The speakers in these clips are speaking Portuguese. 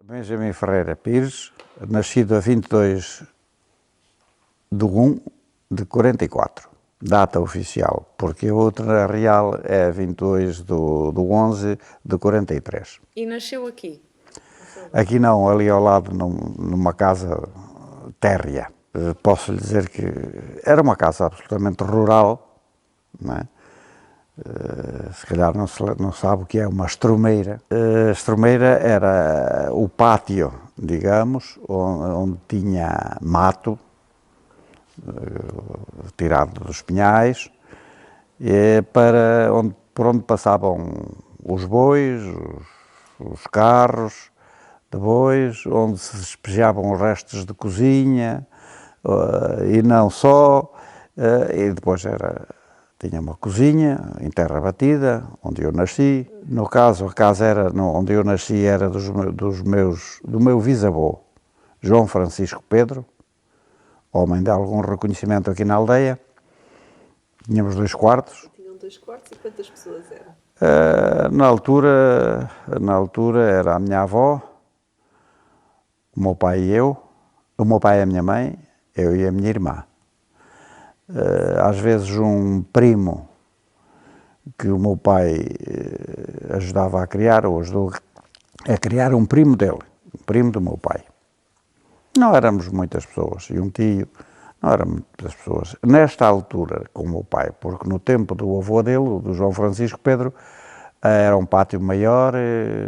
Benjamin Ferreira Pires, nascido a 22/1/44, data oficial, porque a outra real é 22/11/43. E nasceu aqui? Aqui não, ali ao lado, numa casa térrea. Posso lhe dizer que era uma casa absolutamente rural, não é? Se calhar não sabe o que é uma estrumeira. A estrumeira era o pátio, digamos, onde tinha mato, tirado dos pinhais, por onde passavam os bois, os carros de bois, onde se despejavam os restos de cozinha, e não só, e depois tinha uma cozinha em terra batida, onde eu nasci. No caso, a casa onde eu nasci era do meu bisavô, João Francisco Pedro, homem de algum reconhecimento aqui na aldeia. Tínhamos 2 quartos. Tinham 2 quartos e quantas pessoas eram? Na altura era a minha avó, o meu pai e eu, o meu pai e a minha mãe, eu e a minha irmã. Às vezes um primo que o meu pai ajudava a criar, ou ajudou a criar um primo dele, um primo do meu pai. Não éramos muitas pessoas, e um tio, não eram muitas pessoas. Nesta altura, com o meu pai, porque no tempo do avô dele, do João Francisco Pedro, era um pátio maior,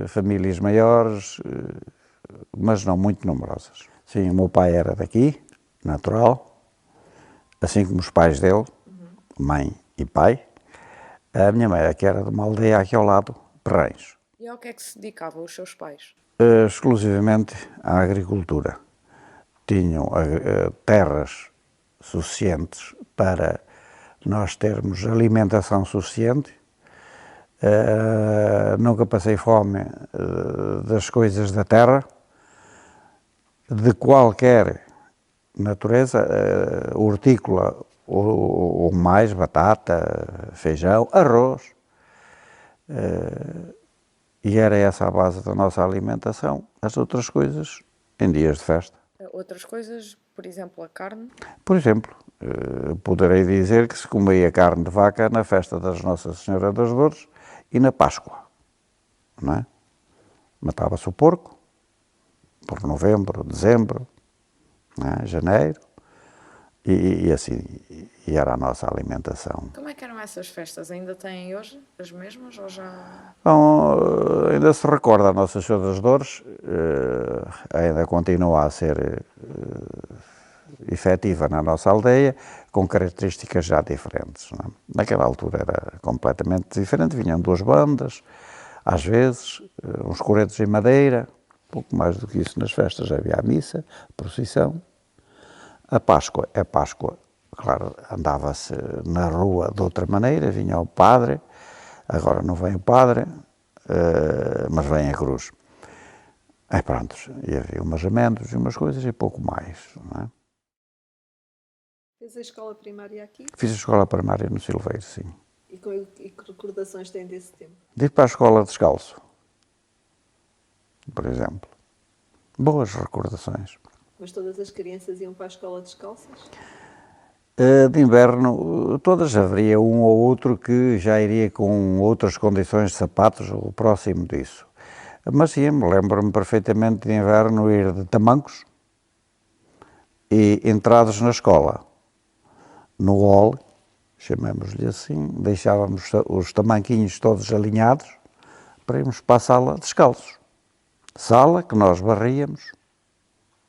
famílias maiores, mas não muito numerosas. Sim, o meu pai era daqui, natural, assim como os pais dele, mãe e pai. A minha mãe era que era de uma aldeia aqui ao lado, Perrães. E ao que é que se dedicavam os seus pais? Exclusivamente à agricultura. Tinham terras suficientes para nós termos alimentação suficiente. Nunca passei fome das coisas da terra, de qualquer natureza, hortícola ou mais, batata, feijão, arroz. E era essa a base da nossa alimentação. As outras coisas, em dias de festa. Outras coisas, por exemplo, a carne? Por exemplo, poderei dizer que se comia carne de vaca na festa das Nossa Senhora das Dores e na Páscoa, não é? Matava-se o porco, por novembro, dezembro, não é? Janeiro, e assim, e era a nossa alimentação. Como é que eram essas festas? Ainda têm hoje as mesmas ou já... Bom, ainda se recorda a Nossa Senhora das Dores, ainda continua a ser efetiva na nossa aldeia, com características já diferentes. Não é? Naquela altura era completamente diferente, vinham 2 bandas, às vezes, uns coretos em madeira, pouco mais do que isso nas festas, havia a missa, a procissão. A Páscoa, claro, andava-se na rua de outra maneira, vinha o padre, agora não vem o padre, mas vem a cruz. Pronto, e havia umas amêndoas e umas coisas e pouco mais, não é? Fez a escola primária aqui? Fiz a escola primária no Silveiro, sim. E que recordações tem desse tempo? De ir para a escola descalço, por exemplo. Boas recordações. Mas todas as crianças iam para a escola descalças? De inverno, todas haveria um ou outro que já iria com outras condições de sapatos ou próximo disso. Mas sim, lembro-me perfeitamente de inverno ir de tamancos e entrados na escola, no hall, chamemos-lhe assim, deixávamos os tamanquinhos todos alinhados para irmos para a sala descalços. Sala que nós varríamos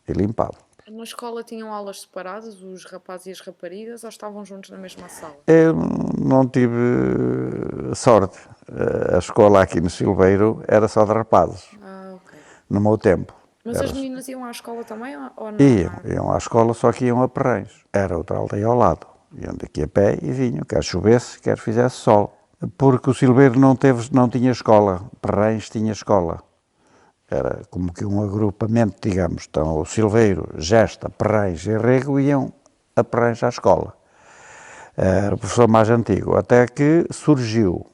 e limpávamos. Na escola tinham aulas separadas, os rapazes e as raparigas, ou estavam juntos na mesma sala? Eu não tive sorte. A escola aqui no Silveiro era só de rapazes, Ok. no meu tempo. Mas Era as meninas iam à escola também ou não? Iam à escola, só que iam a Perrães. Era outra aldeia ao lado. Iam daqui a pé e vinham, quer chovesse, quer fizesse sol. Porque o Silveiro não tinha escola. Perrães tinha escola. Era como que um agrupamento, digamos. Então, o Silveiro, Gesta, Perrães e Rego iam a Perrães à escola. Era o professor mais antigo. Até que surgiu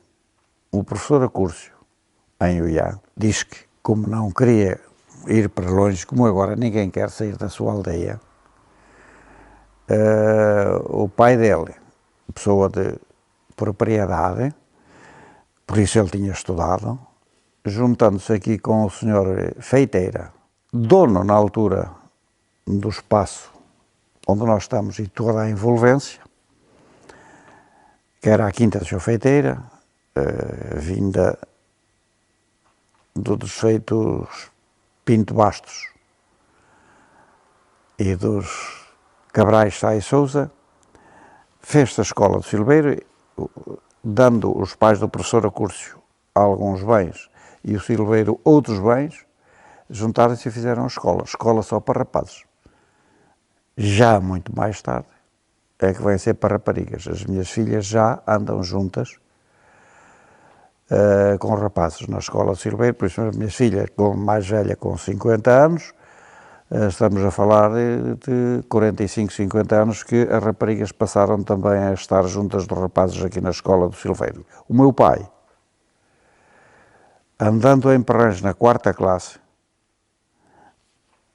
o professor Acúrcio, em Uiá. Diz que, como não queria ir para longe, como agora ninguém quer sair da sua aldeia. O pai dele, pessoa de propriedade, por isso ele tinha estudado, juntando-se aqui com o senhor Feiteira, dono na altura do espaço onde nós estamos e toda a envolvência, que era a Quinta do Sr. Feiteira, vinda dos feitos Pinto Bastos e dos Cabrais Sá e Sousa, fez-se a escola de Silveiro, dando os pais do professor Acúrcio alguns bens e o Silveiro outros bens, juntaram-se e fizeram a escola só para rapazes. Já muito mais tarde é que vai ser para raparigas. As minhas filhas já andam juntas com rapazes na escola de Silveiro, por isso a minha filha, mais velha, com 50 anos, estamos a falar de 45, 50 anos que as raparigas passaram também a estar juntas dos rapazes aqui na escola do Silveiro. O meu pai, andando em Perrães na 4ª classe,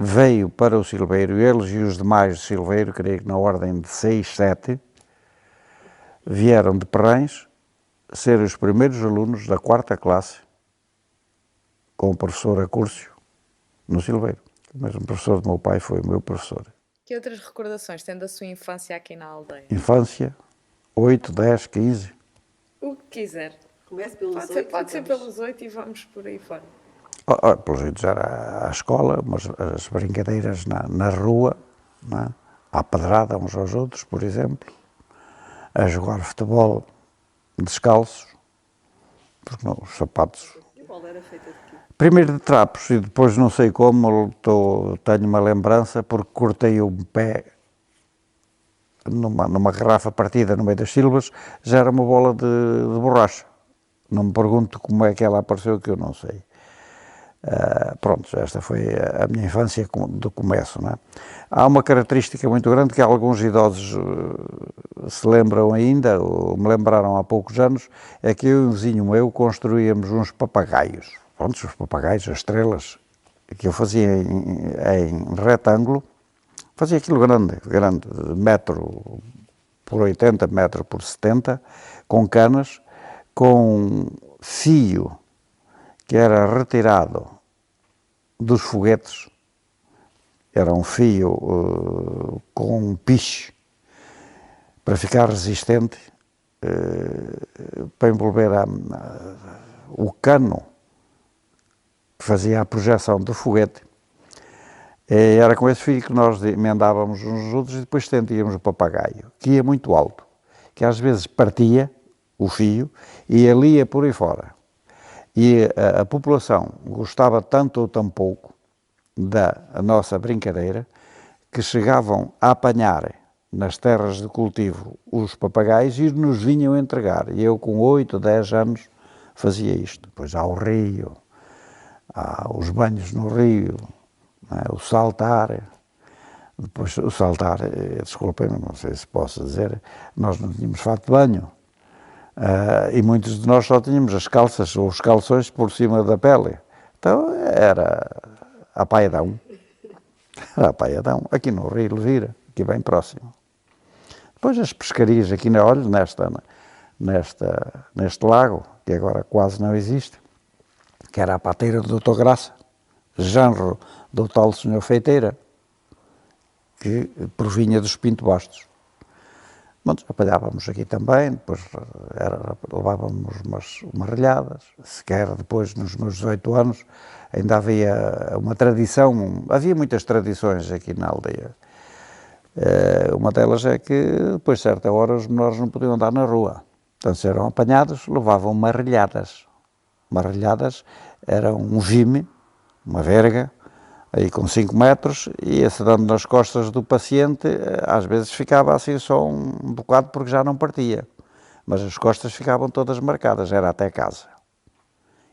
veio para o Silveiro, eles e os demais do Silveiro, creio que na ordem de 6, 7, vieram de Perrães ser os primeiros alunos da 4ª classe com o professor Acúrcio no Silveiro. O mesmo professor do meu pai foi o meu professor. Que outras recordações tem da sua infância aqui na aldeia? Infância, 8, 10, 15. O que quiser. Comece pelos Pode ser, 8. pode ser pelos 8 e vamos por aí fora. Pelos jeito era a escola, mas as brincadeiras na rua, não é? À pedrada uns aos outros, por exemplo, a jogar futebol descalços, porque não, os sapatos. E a bola era feita de quê? Primeiro de trapos e depois não sei como, tenho uma lembrança porque cortei o pé numa garrafa partida no meio das sílabas, já era uma bola de borracha. Não me pergunto como é que ela apareceu, que eu não sei. Pronto, esta foi a minha infância do começo, não é? Há uma característica muito grande que alguns idosos se lembram ainda, ou me lembraram há poucos anos, é que eu e um vizinho meu construíamos uns papagaios. Pronto, os papagaios, as estrelas, que eu fazia em retângulo, fazia aquilo grande, metro por 80, metro por 70, com canas, com fio que era retirado dos foguetes, era um fio com um piche para ficar resistente, para envolver o cano que fazia a projeção do foguete. E era com esse fio que nós emendávamos uns nos outros e depois estendíamos o papagaio, que ia muito alto, que às vezes partia o fio e ele ia por aí fora. E a população gostava tanto ou tão pouco da nossa brincadeira que chegavam a apanhar nas terras de cultivo os papagaios e nos vinham entregar. E eu com 8, 10 anos fazia isto. Depois há o rio, há os banhos no rio, o saltar. Depois o saltar, desculpem, não sei se posso dizer, nós não tínhamos fato de banho. E muitos de nós só tínhamos as calças ou os calções por cima da pele. Então era a Paiadão. Era a Paiadão, aqui no Rio Levira, aqui bem próximo. Depois as pescarias aqui na Olho, neste lago, que agora quase não existe, que era a pateira do Dr. Graça, genro do tal Sr. Feiteira, que provinha dos Pinto Bastos. Apanhávamos aqui também, depois levávamos umas relhadas, sequer depois nos meus 18 anos ainda havia uma tradição, havia muitas tradições aqui na aldeia. Uma delas é que depois de certa hora os menores não podiam andar na rua, então se eram apanhados levavam marrelhadas. Marrelhadas era um vime, uma verga, aí com 5 metros, ia-se dando nas costas do paciente, às vezes ficava assim só um bocado porque já não partia, mas as costas ficavam todas marcadas, era até casa.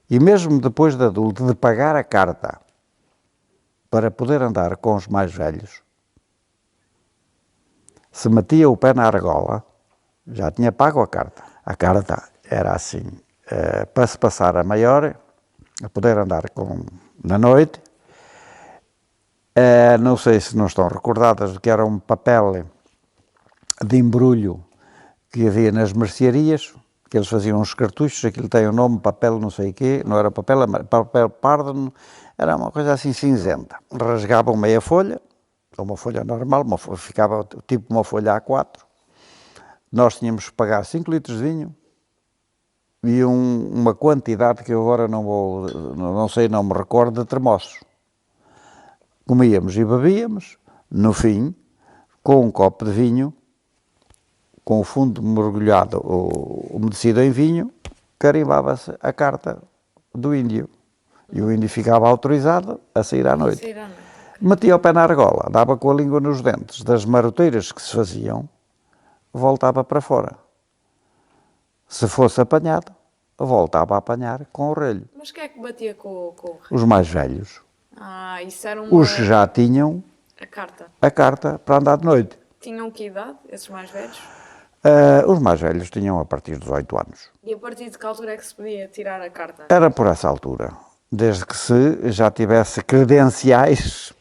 E mesmo depois de adulto, de pagar a carta para poder andar com os mais velhos, se metia o pé na argola, já tinha pago a carta. A carta era assim, para se passar a maior, a poder andar na noite, Não sei se não estão recordadas do que era um papel de embrulho que havia nas mercearias, que eles faziam uns cartuchos, aquilo tem o nome, papel não sei o quê, não era papel, papel pardo, era uma coisa assim cinzenta. Rasgavam meia folha, uma folha normal, ficava tipo uma folha A4. Nós tínhamos que pagar 5 litros de vinho e uma quantidade que eu agora não sei, não me recordo, de termossos. Comíamos e bebíamos, no fim, com um copo de vinho, com o fundo mergulhado, umedecido em vinho, carimbava-se a carta do índio. E o índio ficava autorizado a sair à noite. Sair à noite. Metia o pé na argola, dava com a língua nos dentes das maroteiras que se faziam, voltava para fora. Se fosse apanhado, voltava a apanhar com o relho. Mas quem é que batia com o rei? Os mais velhos. Isso era Os que já tinham a carta. a carta para andar de noite. Tinham que idade, esses mais velhos? Os mais velhos tinham a partir dos 8 anos. E a partir de que altura é que se podia tirar a carta? Era por essa altura. Desde que se já tivesse credenciais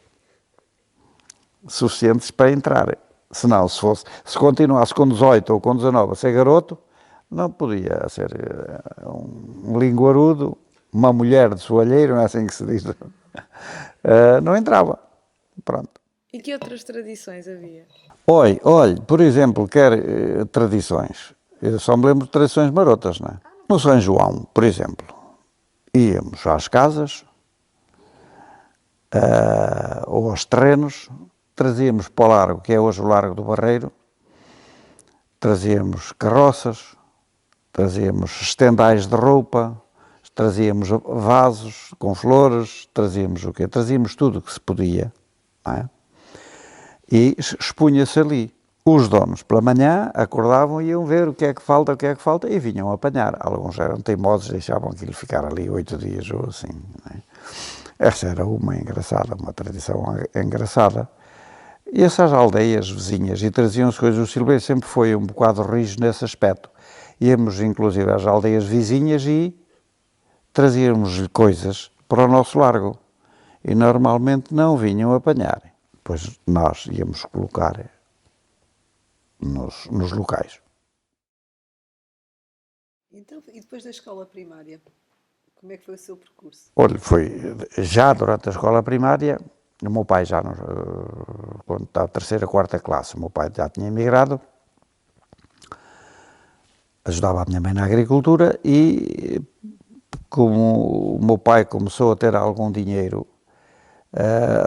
suficientes para entrar. Senão, se continuasse com 18 ou com 19 a ser garoto, não podia ser um linguarudo, uma mulher de soalheiro, não é assim que se diz, não entrava. Pronto. E que outras tradições havia? Olhe, por exemplo, tradições. Eu só me lembro de tradições marotas, não é? No São João, por exemplo, íamos às casas ou aos terrenos, trazíamos para o largo, que é hoje o Largo do Barreiro, trazíamos carroças, trazíamos estendais de roupa, trazíamos vasos com flores, trazíamos o quê? Trazíamos tudo o que se podia, não é? E expunha-se ali. Os donos, pela manhã, acordavam e iam ver o que é que falta, e vinham apanhar. Alguns eram teimosos, deixavam aquilo ficar ali 8 dias ou assim, não é? Essa era uma tradição engraçada. E essas aldeias vizinhas, e traziam-se coisas, o Silveira sempre foi um bocado rijo nesse aspecto. Íamos, inclusive, às aldeias vizinhas e trazíamos-lhe coisas para o nosso largo. E normalmente não vinham apanhar. Pois nós íamos colocar nos locais. Então, e depois da escola primária, como é que foi o seu percurso? Olha, foi já durante a escola primária, o meu pai já, quando estava terceira, quarta classe, o meu pai já tinha emigrado, ajudava a minha mãe na agricultura e como o meu pai começou a ter algum dinheiro,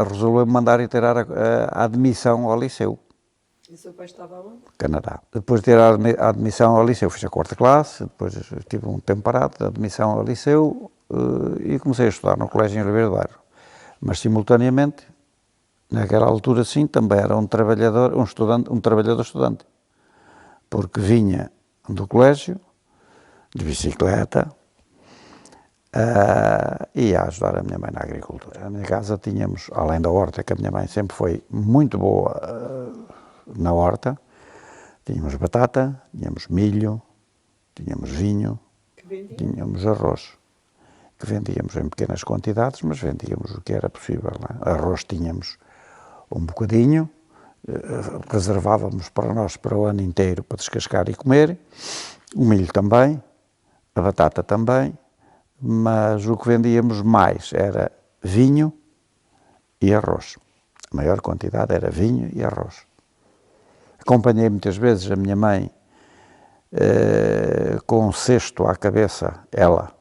resolveu-me mandar ir tirar a admissão ao liceu. E o seu pai estava onde? Canadá. Depois de ter a admissão ao liceu, fiz a quarta classe, depois tive um tempo parado de admissão ao liceu e comecei a estudar no Colégio em Oliveira do Bairro. Mas, simultaneamente, naquela altura, sim, também era um trabalhador estudante, porque vinha do colégio, de bicicleta, e ia ajudar a minha mãe na agricultura. Na minha casa tínhamos, além da horta, que a minha mãe sempre foi muito boa na horta, tínhamos batata, tínhamos milho, tínhamos vinho, tínhamos arroz, que vendíamos em pequenas quantidades, mas vendíamos o que era possível. Não é? Arroz tínhamos um bocadinho, reservávamos para nós para o ano inteiro para descascar e comer, o milho também, a batata também, mas o que vendíamos mais era vinho e arroz. A maior quantidade era vinho e arroz. Acompanhei muitas vezes a minha mãe com um cesto à cabeça, ela,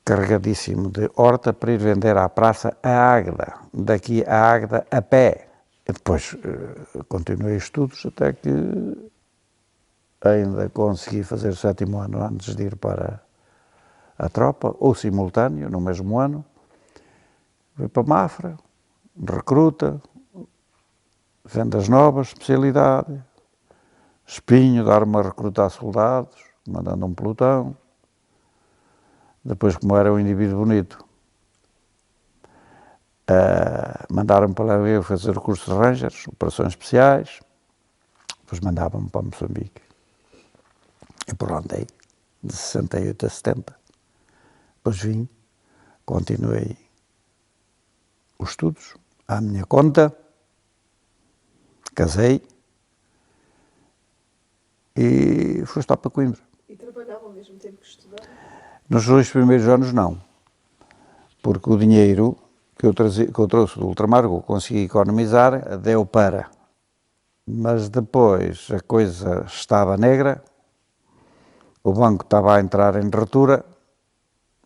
carregadíssimo de horta para ir vender à praça a Águeda, daqui a Águeda a pé. E depois continuei estudos até que ainda consegui fazer o 7º ano antes de ir para a tropa, ou simultâneo, no mesmo ano. Fui para Mafra, recruta, vendas novas, especialidade, Espinho, dar-me a recrutar soldados, mandando um pelotão. Depois, como era um indivíduo bonito, mandaram-me para lá eu fazer o curso de Rangers, operações especiais, depois mandavam-me para Moçambique. E por lá andei, de 68 a 70. Depois vim, continuei os estudos, à minha conta, casei e fui estar para Coimbra. E trabalhava ao mesmo tempo que estudava? Nos 2 primeiros anos não, porque o dinheiro que eu trouxe do ultramar, que eu consegui economizar, deu para. Mas depois a coisa estava negra, o banco estava a entrar em ruptura,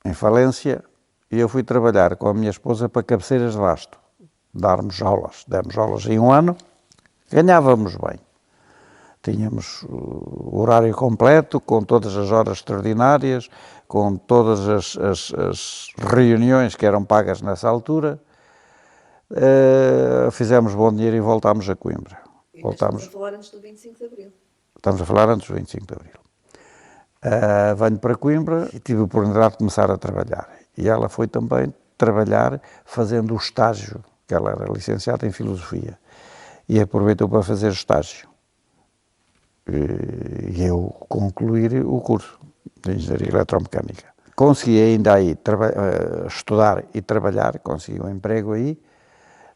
em falência, e eu fui trabalhar com a minha esposa para Cabeceiras de Basto, demos aulas em 1 ano, ganhávamos bem. Tínhamos o horário completo, com todas as horas extraordinárias, com todas as reuniões que eram pagas nessa altura. Fizemos bom dinheiro e voltámos a Coimbra. Estamos a falar antes do 25 de Abril. Estamos a falar antes do 25 de Abril. Venho para Coimbra e tive a oportunidade de começar a trabalhar. E ela foi também trabalhar fazendo o estágio, que ela era licenciada em Filosofia. E aproveitou para fazer o estágio. E eu concluir o curso de Engenharia Eletromecânica. Consegui ainda aí estudar e trabalhar, consegui um emprego aí.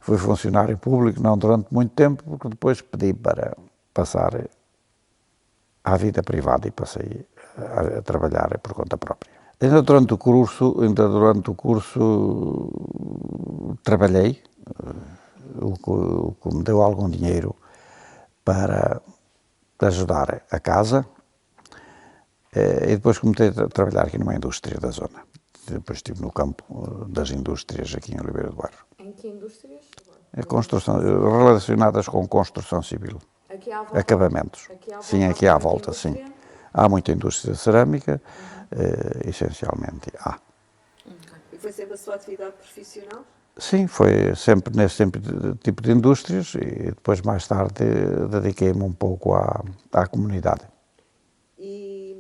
Fui funcionário público, não durante muito tempo, porque depois pedi para passar à vida privada e passei a trabalhar por conta própria. Ainda durante o curso trabalhei, o que me deu algum dinheiro para ajudar a casa, e depois comecei a trabalhar aqui numa indústria da zona. Depois estive no campo das indústrias aqui em Oliveira do Bairro. Em que indústrias? Relacionadas com construção civil. Aqui à volta? Acabamentos. Sim, aqui à volta, sim. Há muita indústria cerâmica, essencialmente há. E foi sempre a sua atividade profissional? Sim, foi sempre nesse tipo de indústrias e depois mais tarde dediquei-me um pouco à comunidade. E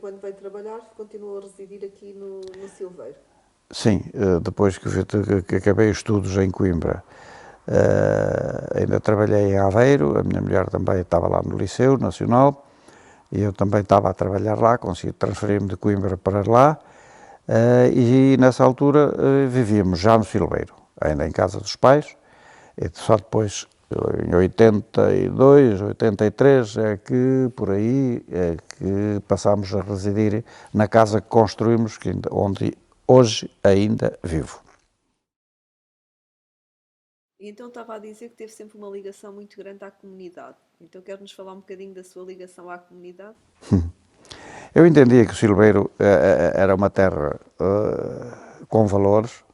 quando veio trabalhar, continuou a residir aqui no Silveiro? Sim, depois que acabei os estudos em Coimbra, ainda trabalhei em Aveiro, a minha mulher também estava lá no Liceu Nacional, e eu também estava a trabalhar lá, consegui transferir-me de Coimbra para lá, e nessa altura vivíamos já no Silveiro, ainda em casa dos pais, e só depois, em 82, 83, por aí, é que passámos a residir na casa que construímos, onde hoje ainda vivo. E então estava a dizer que teve sempre uma ligação muito grande à comunidade. Então quer-nos falar um bocadinho da sua ligação à comunidade? Eu entendia que o Silveiro era uma terra com valores,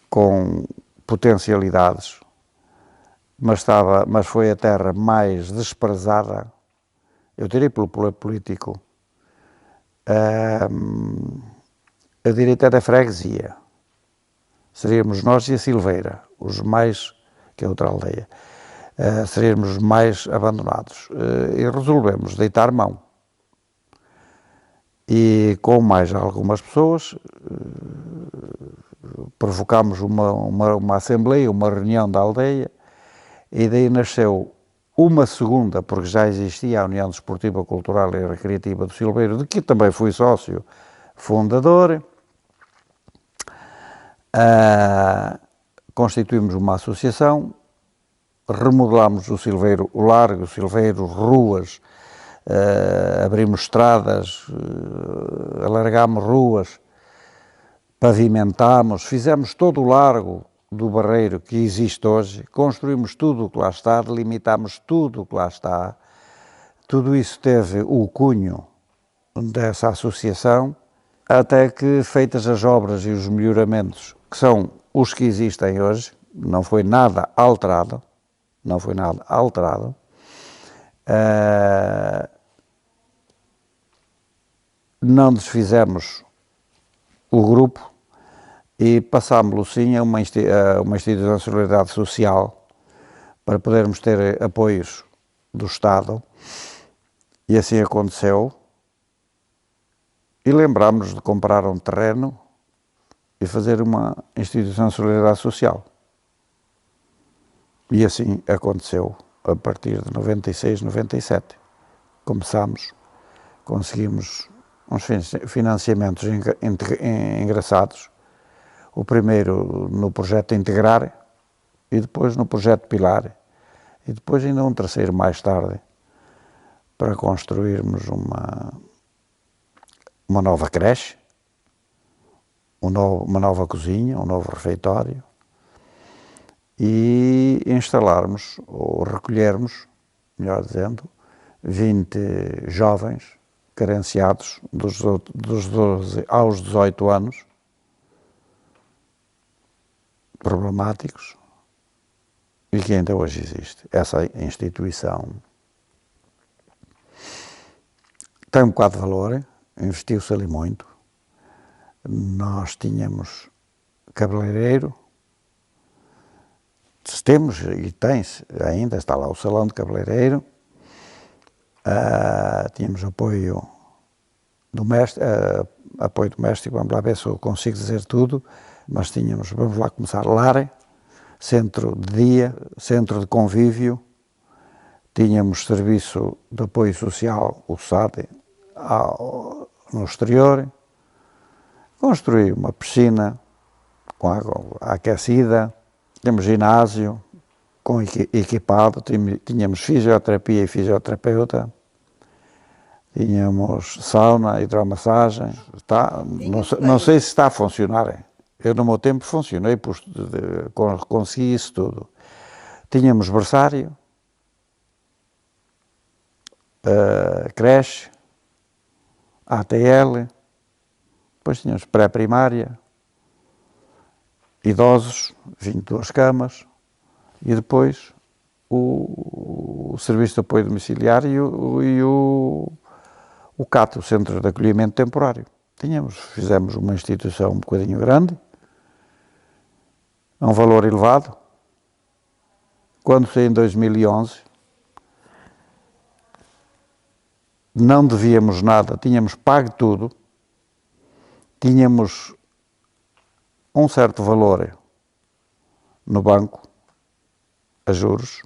com potencialidades, mas foi a terra mais desprezada, eu diria pelo poder político, eu diria até da freguesia. Seríamos nós e a Silveira, que é outra aldeia, seríamos os mais abandonados. E resolvemos deitar mão. E com mais algumas pessoas, provocámos uma assembleia, uma reunião da aldeia, e daí nasceu uma segunda, porque já existia a União Desportiva, Cultural e Recreativa do Silveiro, de que também fui sócio fundador. Constituímos uma associação, remodelámos o Silveiro, o Largo, o Silveiro, ruas, abrimos estradas, alargámos ruas, pavimentámos, fizemos todo o largo do Barreiro que existe hoje, construímos tudo o que lá está, delimitámos tudo o que lá está. Tudo isso teve o cunho dessa associação, até que, feitas as obras e os melhoramentos, que são os que existem hoje, não foi nada alterado, não desfizemos o grupo e passámos-lo sim a uma instituição de solidariedade social para podermos ter apoios do Estado, e assim aconteceu. E lembrámos-nos de comprar um terreno e fazer uma instituição de solidariedade social. E assim aconteceu a partir de 96, 97. Conseguimos uns financiamentos engraçados. O primeiro no projeto Integrar e depois no projeto Pilar. E depois ainda um terceiro mais tarde para construirmos uma nova creche, uma nova cozinha, um novo refeitório e instalarmos ou recolhermos, melhor dizendo, 20 jovens carenciados dos 12 aos 18 anos, problemáticos, e que ainda hoje existe. Essa instituição tem um bocado de valor, investiu-se ali muito. Nós tínhamos cabeleireiro, temos e tem-se ainda, está lá o salão de cabeleireiro, tínhamos apoio doméstico, vamos lá ver se eu consigo dizer tudo, mas tínhamos, vamos lá começar, lar, centro de dia, centro de convívio, tínhamos serviço de apoio social, o SAD, no exterior, construí uma piscina com água aquecida, tínhamos ginásio equipado, tínhamos fisioterapia e fisioterapeuta, tínhamos sauna, hidromassagem, não sei se está a funcionar. Eu no meu tempo funcionei, consegui isso tudo. Tínhamos berçário, creche, ATL, depois tínhamos pré-primária, idosos, 22 camas, e depois o Serviço de Apoio Domiciliário e o CAT, o Centro de Acolhimento Temporário. Fizemos uma instituição um bocadinho grande, a um valor elevado. Quando saí em 2011, não devíamos nada, tínhamos pago tudo, tínhamos um certo valor no banco, a juros,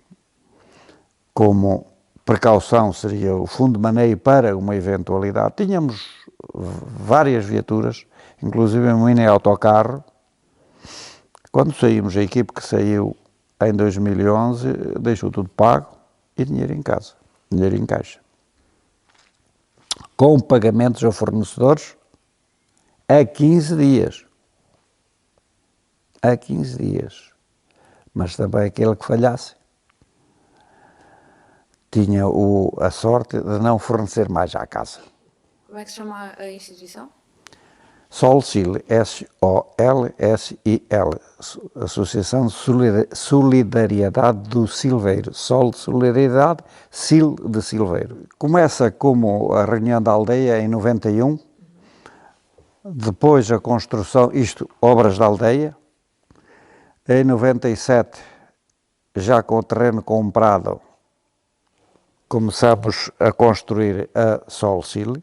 como precaução seria o fundo de maneio para uma eventualidade. Tínhamos várias viaturas, inclusive um mini autocarro. Quando saímos, a equipe que saiu em 2011 deixou tudo pago e dinheiro em casa, dinheiro em caixa. Com pagamentos a fornecedores a 15 dias. A 15 dias. Mas também aquele que falhasse tinha a sorte de não fornecer mais à casa. Como é que se chama a instituição? SOLSIL, SOLSIL, Associação de Solidariedade do Silveiro, Sol de Solidariedade, SIL de Silveiro. Começa como a reunião da aldeia em 91, depois a construção, obras da aldeia, em 97, já com o terreno comprado, começamos a construir a SOLSIL,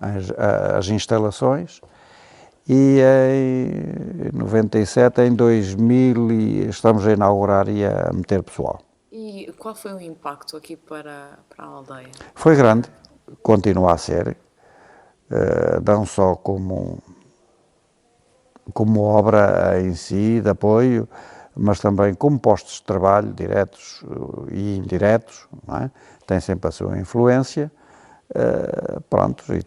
as instalações, e em 97, em 2000, estamos a inaugurar e a meter pessoal. E qual foi o impacto aqui para a aldeia? Foi grande, continua a ser, não só como obra em si, de apoio, mas também como postos de trabalho, diretos e indiretos, não é? Tem sempre a sua influência, pronto, e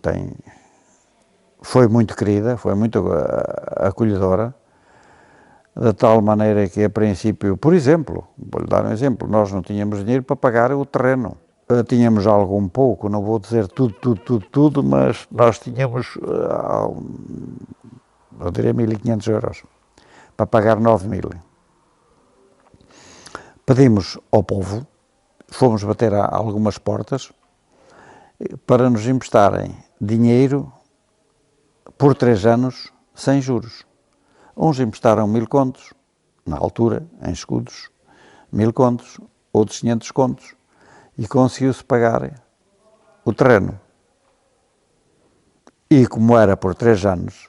foi muito querida, foi muito acolhedora, de tal maneira que a princípio, por exemplo, vou-lhe dar um exemplo, nós não tínhamos dinheiro para pagar o terreno. Tínhamos algum pouco, não vou dizer tudo, mas nós tínhamos, eu diria 1.500 euros, para pagar 9.000. Pedimos ao povo, fomos bater a algumas portas, para nos emprestarem dinheiro por 3 anos, sem juros. Uns emprestaram 1.000 contos, na altura, em escudos, 1.000 contos, outros 500 contos, e conseguiu-se pagar o terreno. E como era por 3 anos,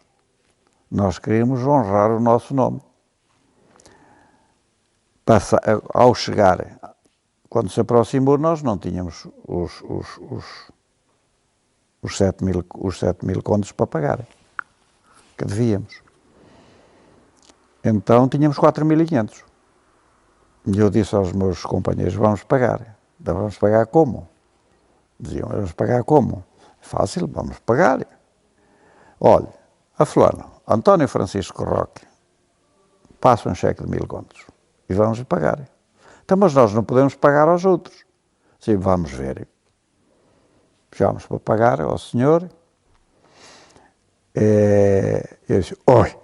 nós queríamos honrar o nosso nome. Ao chegar, quando se aproximou, nós não tínhamos os 7.000 contos para pagar, que devíamos. Então tínhamos 4.500. E eu disse aos meus companheiros, vamos pagar. Então vamos pagar como? Diziam, vamos pagar como? Fácil, vamos pagar. Olha, a fulano, António Francisco Roque, passa um cheque de 1.000 contos e vamos lhe pagar. Então, mas nós não podemos pagar aos outros. Sim, vamos ver. Chegámos para pagar ao senhor. Eu disse, oi,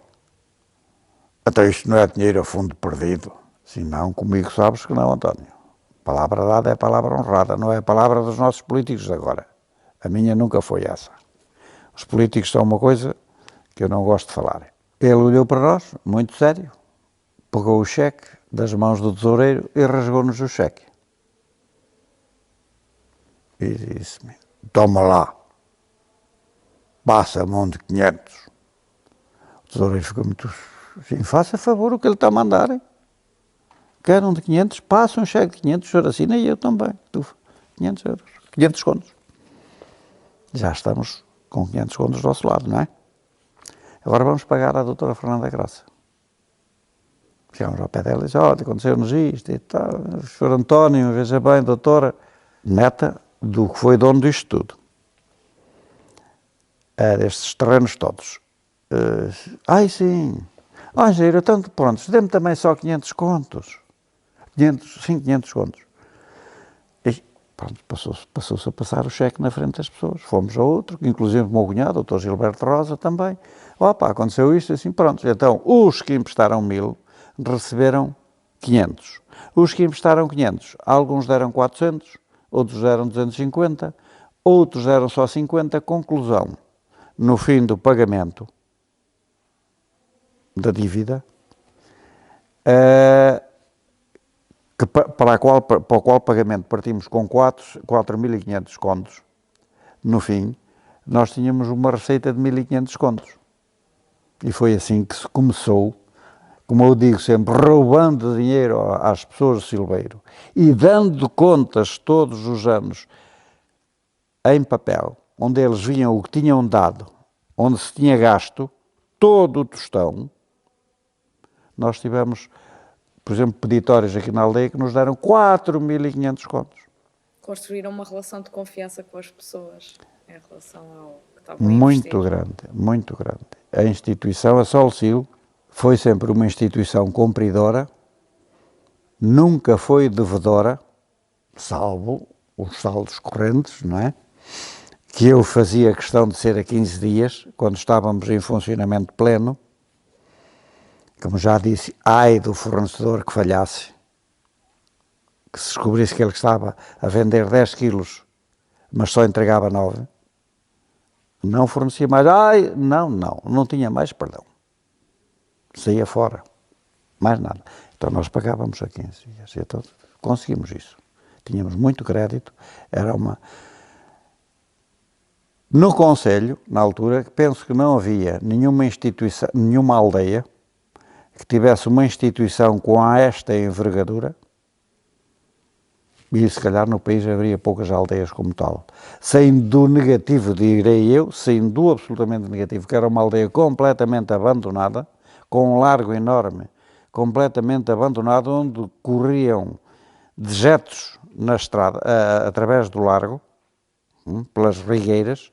até isto não é dinheiro a fundo perdido. Sim, não, comigo sabes que não, António. Palavra dada é palavra honrada, não é a palavra dos nossos políticos de agora. A minha nunca foi essa. Os políticos são uma coisa que eu não gosto de falar. Ele olhou para nós, muito sério, pegou o cheque das mãos do tesoureiro e rasgou-nos o cheque. E disse-me, toma lá, passa a mão de 500. O tesoureiro ficou muito assim, faça favor o que ele está a mandar. Quer um de 500, passa um cheque de 500, o senhor assina e eu também. 500 euros, 500 contos. Já estamos com 500 contos do nosso lado, não é? Agora vamos pagar à doutora Fernanda Graça. Chegamos ao pé dela e disse, olha, aconteceu-nos isto e tal. O senhor António, veja bem, doutora, neta do que foi dono disto tudo. Destes terrenos todos. Ai, sim. Ah, engenheiro, tanto pronto, dê-me também só 500 contos. 500 contos. E pronto, passou-se a passar o cheque na frente das pessoas. Fomos a outro, inclusive o meu cunhado, o doutor Gilberto Rosa, também. Opa, aconteceu isto, assim, pronto. Então, os que emprestaram 1.000 receberam 500. Os que emprestaram 500, alguns deram 400, outros deram 250, outros deram só 50. Conclusão, no fim do pagamento da dívida, para o qual pagamento partimos com 4.500 contos, no fim, nós tínhamos uma receita de 1.500 contos. E foi assim que se começou, como eu digo sempre, roubando dinheiro às pessoas do Silveiro e dando contas todos os anos em papel, onde eles viam o que tinham dado, onde se tinha gasto, todo o tostão. Nós tivemos, por exemplo, peditórios aqui na aldeia que nos deram 4.500 contos. Construíram uma relação de confiança com as pessoas em relação ao que estavam a Muito investir. grande, muito grande. A instituição, a Solsil, foi sempre uma instituição cumpridora, nunca foi devedora, salvo os saldos correntes, não é? Que eu fazia questão de ser a 15 dias, quando estávamos em funcionamento pleno. Como já disse, ai do fornecedor que falhasse, que se descobrisse que ele estava a vender 10 quilos, mas só entregava 9, não fornecia mais, não tinha mais perdão. Saía fora, mais nada. Então nós pagávamos a 15 dias, e então conseguimos isso. Tínhamos muito crédito, era uma... No concelho, na altura, penso que não havia nenhuma instituição, nenhuma aldeia que tivesse uma instituição com esta envergadura, e se calhar no país haveria poucas aldeias como tal. Sendo negativo, direi eu, sendo absolutamente negativo, que era uma aldeia completamente abandonada, com um largo enorme, completamente abandonado, onde corriam dejetos na estrada, através do largo, pelas rigueiras.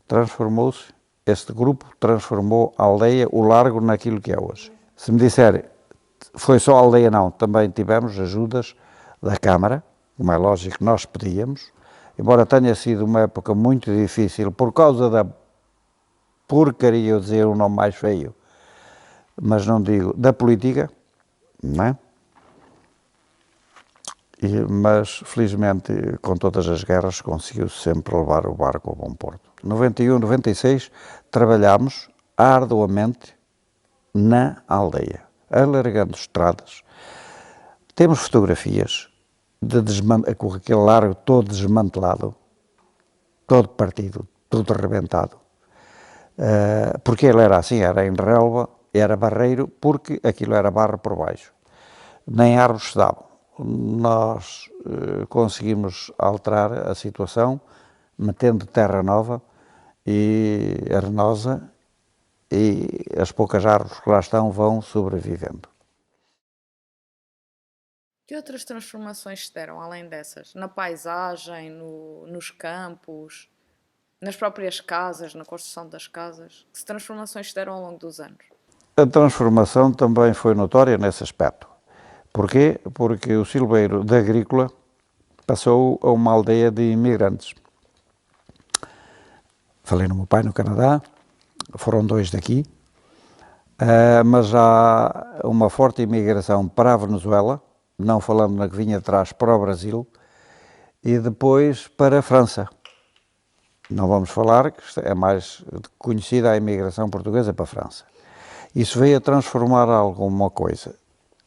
Transformou-se, este grupo transformou a aldeia, o largo, naquilo que é hoje. Se me disser, foi só a aldeia, não, também tivemos ajudas da Câmara, como é lógico que nós pedíamos, embora tenha sido uma época muito difícil, por causa da porcaria, eu dizer um nome mais feio, mas não digo, da política, não é? Mas, felizmente, com todas as guerras, conseguiu-se sempre levar o barco ao bom porto. 91, 96, trabalhámos arduamente na aldeia, alargando estradas. Temos fotografias com aquele largo todo desmantelado, todo partido, tudo arrebentado. Porque ele era assim, era em relva, era barreiro, porque aquilo era barro por baixo. Nem árvores se davam. Nós conseguimos alterar a situação, metendo terra nova e arenosa, e as poucas árvores que lá estão vão sobrevivendo. Que outras transformações se deram, além dessas? Na paisagem, nos campos, nas próprias casas, na construção das casas? Que transformações se deram ao longo dos anos? A transformação também foi notória nesse aspecto. Porquê? Porque o Silveiro da Agrícola passou a uma aldeia de imigrantes. Falei no meu pai no Canadá, foram 2 daqui, mas há uma forte imigração para a Venezuela, não falando na que vinha atrás, para o Brasil, e depois para a França. Não vamos falar, que é mais conhecida a imigração portuguesa para a França. Isso veio a transformar alguma coisa.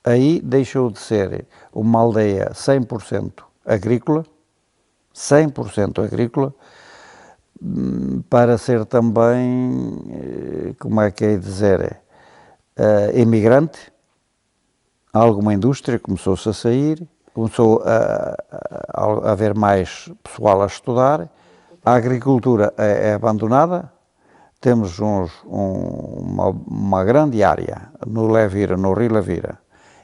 Aí deixou de ser uma aldeia 100% agrícola, 100% agrícola, para ser também, como é que é dizer, imigrante. Alguma indústria começou-se a sair, começou a haver mais pessoal a estudar, a agricultura é abandonada, temos uma grande área no Levira, no Rio Levira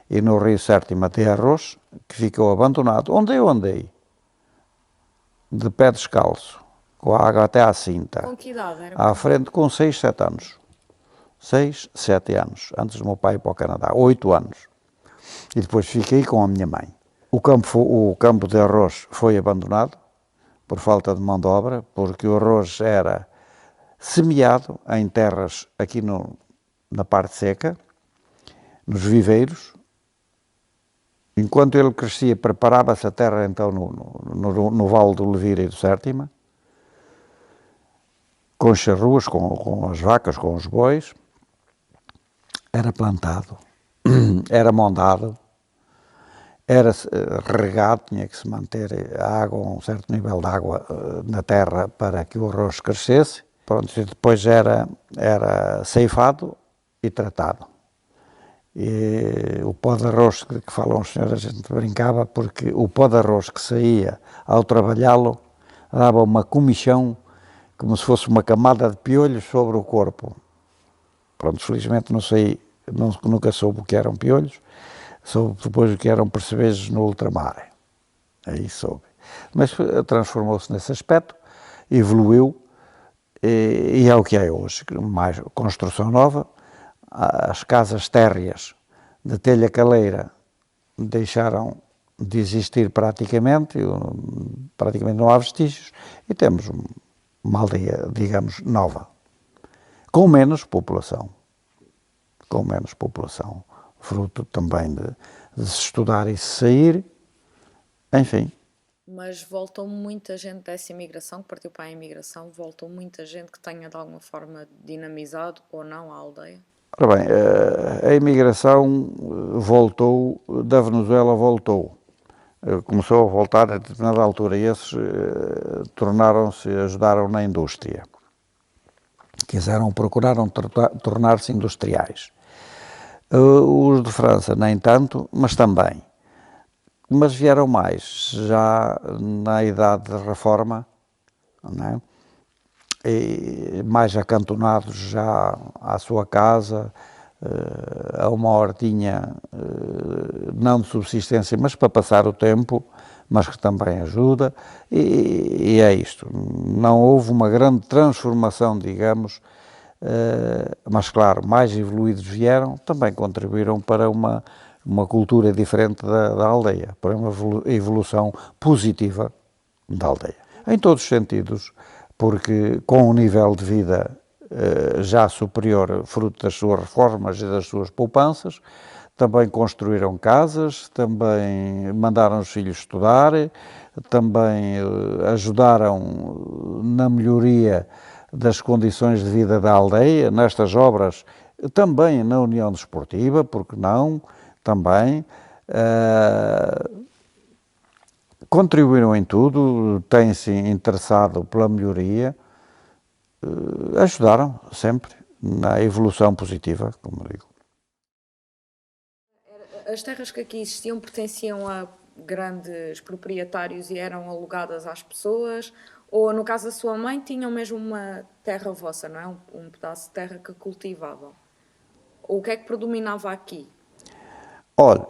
e no Rio Sértima de arroz, que ficou abandonado. Onde eu andei, de pé descalço, com a água até à cinta, Com que idade era? à frente com 6, 7 anos. 6, 7 anos, antes do meu pai ir para o Canadá, 8 anos. E depois fiquei com a minha mãe. O campo de arroz foi abandonado por falta de mão de obra, porque o arroz era semeado em terras aqui na parte seca, nos viveiros. Enquanto ele crescia, preparava-se a terra então no Vale do Levira e do Sértima, com as charruas, com as vacas, com os bois. Era plantado, era mondado, era regado, tinha que se manter a água, um certo nível de água na terra para que o arroz crescesse. Pronto, e depois era ceifado e tratado. E o pó de arroz que falam os senhores, a gente brincava, porque o pó de arroz que saía ao trabalhá-lo dava uma comichão, como se fosse uma camada de piolhos sobre o corpo. Pronto, felizmente não sei, nunca soube o que eram piolhos, soube depois o que eram percevejos no ultramar. Aí soube. Mas transformou-se nesse aspecto, evoluiu, e é o que é hoje. Mais construção nova, as casas térreas de telha caleira deixaram de existir praticamente não há vestígios, e temos uma aldeia, digamos, nova, com menos população, fruto também de se estudar e se sair, enfim. Mas voltou muita gente dessa imigração, que partiu para a imigração, voltou muita gente que tenha de alguma forma dinamizado ou não a aldeia? Ora bem, a imigração voltou, da Venezuela voltou. Começou a voltar a determinada altura, e esses ajudaram na indústria. Procuraram tornar-se industriais. Os de França nem tanto, mas também. Mas vieram mais, já na idade de reforma, não é? E mais acantonados já à sua casa, a uma hortinha, não de subsistência, mas para passar o tempo, mas que também ajuda, e é isto. Não houve uma grande transformação, digamos, mas claro, mais evoluídos vieram, também contribuíram para uma cultura diferente da aldeia, para uma evolução positiva da aldeia. Em todos os sentidos, porque com um nível de vida já superior, fruto das suas reformas e das suas poupanças, também construíram casas, também mandaram os filhos estudar, também ajudaram na melhoria das condições de vida da aldeia, nestas obras, também na União Desportiva, porque não, também. Contribuíram em tudo, têm-se interessado pela melhoria, ajudaram sempre na evolução positiva, como digo. As terras que aqui existiam pertenciam a grandes proprietários e eram alugadas às pessoas, Ou no caso da sua mãe, tinham mesmo uma terra vossa, não é? Um pedaço de terra que cultivavam. Ou o que é que predominava aqui? Olha,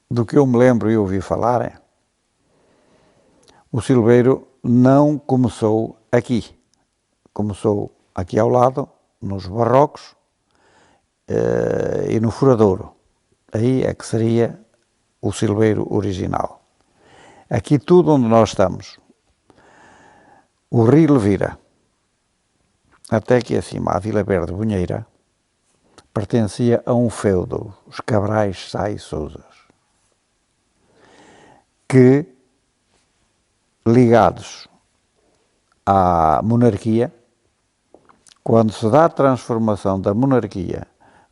do que eu me lembro e ouvi falar, o silveiro não começou aqui. Começou aqui ao lado, nos Barrocos e no Furadouro. Aí é que seria o silveiro original. Aqui tudo onde nós estamos, o rio Levira, até aqui acima, a Vila Verde de Bunheira, pertencia a um feudo, os Cabrais Sá e Sousas, que, ligados à monarquia, quando se dá a transformação da monarquia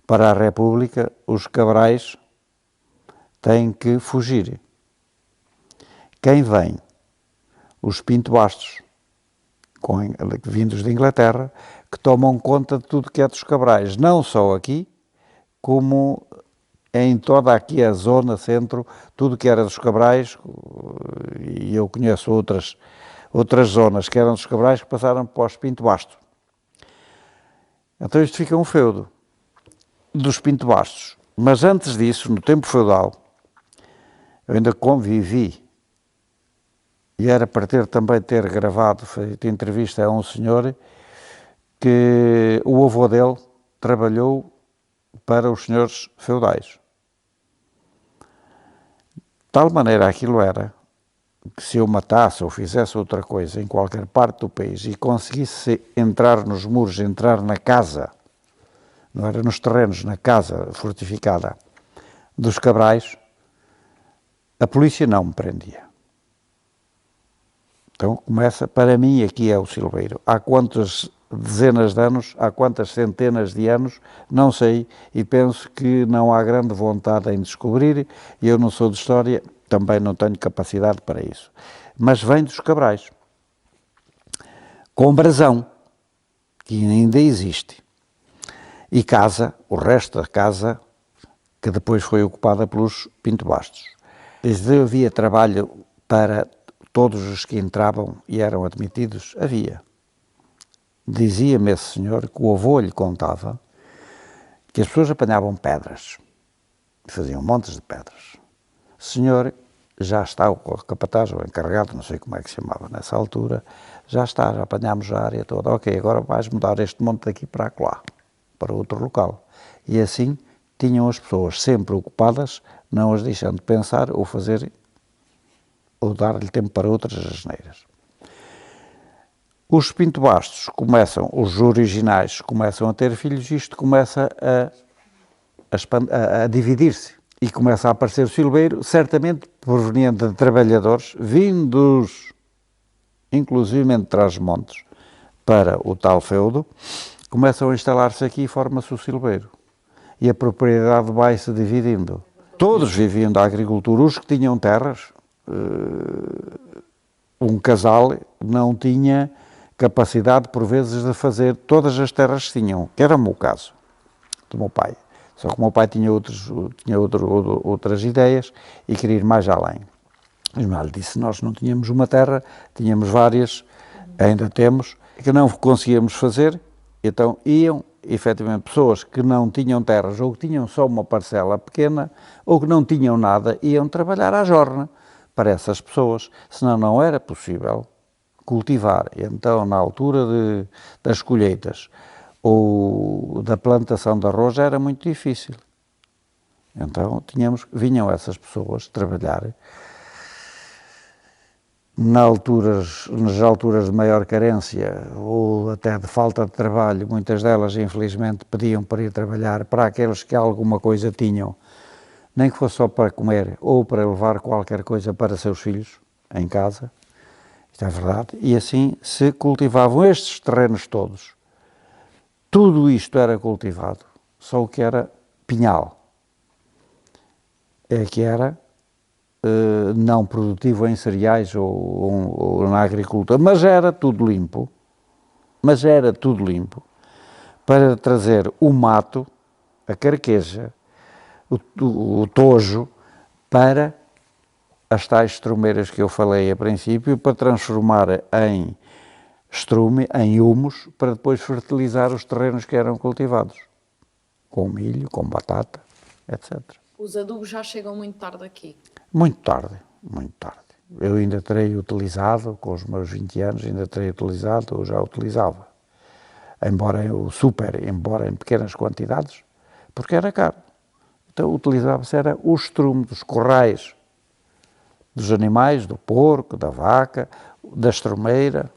para a república, os Cabrais têm que fugir. Quem vem? Os Pinto Bastos, vindos de Inglaterra, que tomam conta de tudo que é dos Cabrais, não só aqui, como em toda aqui a zona centro, tudo que era dos Cabrais, e eu conheço outras zonas que eram dos Cabrais que passaram para os Pinto Bastos. Então isto fica um feudo dos Pinto Bastos. Mas antes disso, no tempo feudal, eu ainda convivi, e era para também ter gravado, feito entrevista a um senhor, que o avô dele trabalhou para os senhores feudais. De tal maneira aquilo era, que se eu matasse ou fizesse outra coisa em qualquer parte do país e conseguisse entrar nos muros, entrar na casa, não era nos terrenos, na casa fortificada dos Cabrais, a polícia não me prendia. Então começa, para mim aqui é o silveiro. Há quantas dezenas de anos, há quantas centenas de anos, não sei, e penso que não há grande vontade em descobrir, e eu não sou de história, também não tenho capacidade para isso. Mas vem dos Cabrais, com brasão, que ainda existe, e casa, o resto da casa, que depois foi ocupada pelos Pinto Bastos. Havia trabalho para todos os que entravam e eram admitidos, havia. Dizia-me esse senhor que o avô lhe contava que as pessoas apanhavam pedras, faziam montes de pedras. O senhor já está, o capataz, o encarregado, não sei como é que se chamava nessa altura, já está, já apanhámos a área toda, ok, agora vais mudar este monte daqui para lá, para outro local. E assim tinham as pessoas sempre ocupadas, não as deixando de pensar ou fazer ou dar-lhe tempo para outras asneiras. Os Pinto Bastos começam, os originais começam a ter filhos e isto começa a dividir-se. E começa a aparecer o silveiro, certamente proveniente de trabalhadores vindos, inclusive de Trás-os-Montes, para o tal feudo, começam a instalar-se aqui e forma-se o silveiro. E a propriedade vai-se dividindo. Todos viviam da agricultura, os que tinham terras, um casal não tinha capacidade, por vezes, de fazer todas as terras que tinham, que era o meu caso, do meu pai. Só que o meu pai tinha outras ideias e queria ir mais além. Mas lhe disse, nós não tínhamos uma terra, tínhamos várias, ainda temos, que não conseguíamos fazer, então iam, efetivamente, pessoas que não tinham terras ou que tinham só uma parcela pequena ou que não tinham nada, iam trabalhar à jorna para essas pessoas, senão não era possível cultivar. Então, na altura das colheitas ou da plantação de arroz era muito difícil. Então, vinham essas pessoas trabalhar nas alturas de maior carência ou até de falta de trabalho, muitas delas, infelizmente, pediam para ir trabalhar para aqueles que alguma coisa tinham, nem que fosse só para comer ou para levar qualquer coisa para seus filhos em casa. Isto é verdade. E assim se cultivavam estes terrenos todos. Tudo isto era cultivado, só o que era pinhal. É que era não produtivo em cereais ou na agricultura, mas era tudo limpo. Para trazer o mato, a carqueja, o tojo, para as tais estrumeiras que eu falei a princípio para transformar em estrume, em humus, para depois fertilizar os terrenos que eram cultivados, com milho, com batata, etc. Os adubos já chegam muito tarde aqui. Muito tarde, muito tarde. Eu ainda terei utilizado, com os meus 20 anos, ainda terei utilizado, eu já utilizava. Embora em pequenas quantidades, porque era caro. Então utilizava-se era o estrume dos corrais dos animais, do porco, da vaca, da estrumeira.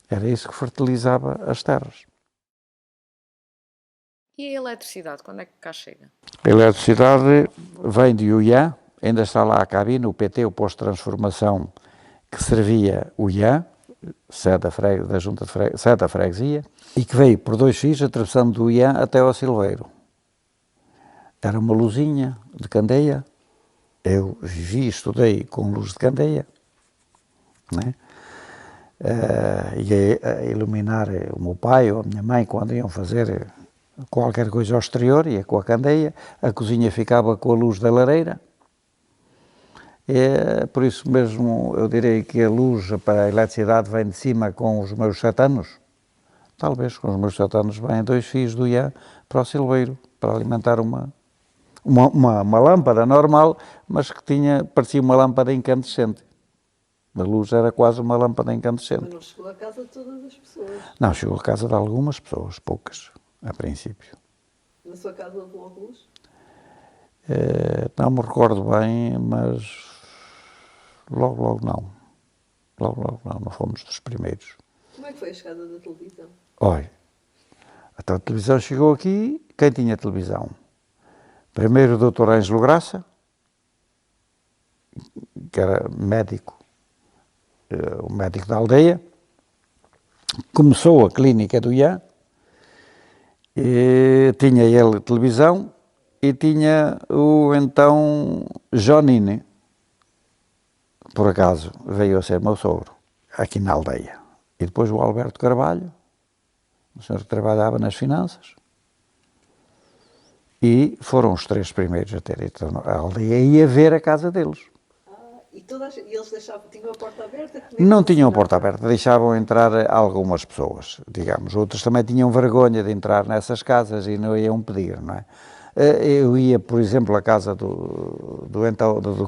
Era isso que fertilizava as terras. E a eletricidade, quando é que cá chega? A eletricidade vem de Uiã, ainda está lá a cabine, o PT, o posto de transformação, que servia Uiã, sede da Junta de sede da Freguesia, e que veio por 2 fios, atravessando do Uiã até ao Silveiro. Era uma luzinha de candeia. Eu vivi e estudei com luz de candeia, né? E a iluminar o meu pai ou a minha mãe quando iam fazer qualquer coisa ao exterior, ia com a candeia, a cozinha ficava com a luz da lareira. Por isso mesmo eu direi que a luz para a eletricidade vem de cima com os meus 7 anos. Talvez com os meus 7 anos vêm 2 fios do Iã para o Silveiro, para alimentar uma lâmpada normal, mas que parecia uma lâmpada incandescente. A luz era quase uma lâmpada incandescente. Mas não chegou à casa de todas as pessoas. Não, chegou à casa de algumas pessoas, poucas, a princípio. Na sua casa houve logo luz? Não me recordo bem, mas logo não. Logo não fomos dos primeiros. Como é que foi a chegada da televisão? Olha, então a televisão chegou aqui, quem tinha televisão? Primeiro o Dr. Ângelo Graça, que era médico, o médico da aldeia, começou a clínica do Iã, e tinha ele televisão e tinha o então Jonine, por acaso veio a ser meu sogro, aqui na aldeia. E depois o Alberto Carvalho, o senhor que trabalhava nas finanças, e foram os 3 primeiros a ter ido à aldeia e a ver a casa deles. E eles tinham a porta aberta? Não tinham a porta aberta, deixavam entrar algumas pessoas, digamos. Outros também tinham vergonha de entrar nessas casas e não iam pedir, não é? Eu ia, por exemplo, à casa do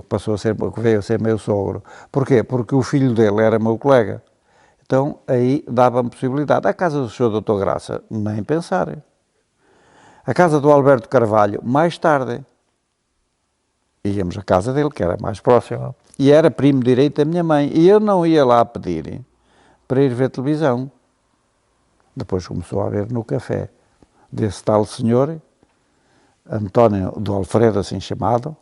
que passou a ser, que veio a ser meu sogro. Porquê? Porque o filho dele era meu colega. Então, aí dava-me possibilidade. A casa do Sr. Dr. Graça, nem pensar. A casa do Alberto Carvalho, mais tarde. Íamos à casa dele, que era mais próxima. E era primo direito da minha mãe. E eu não ia lá pedir para ir ver televisão. Depois começou a ver no café desse tal senhor, António do Alfredo, assim chamado,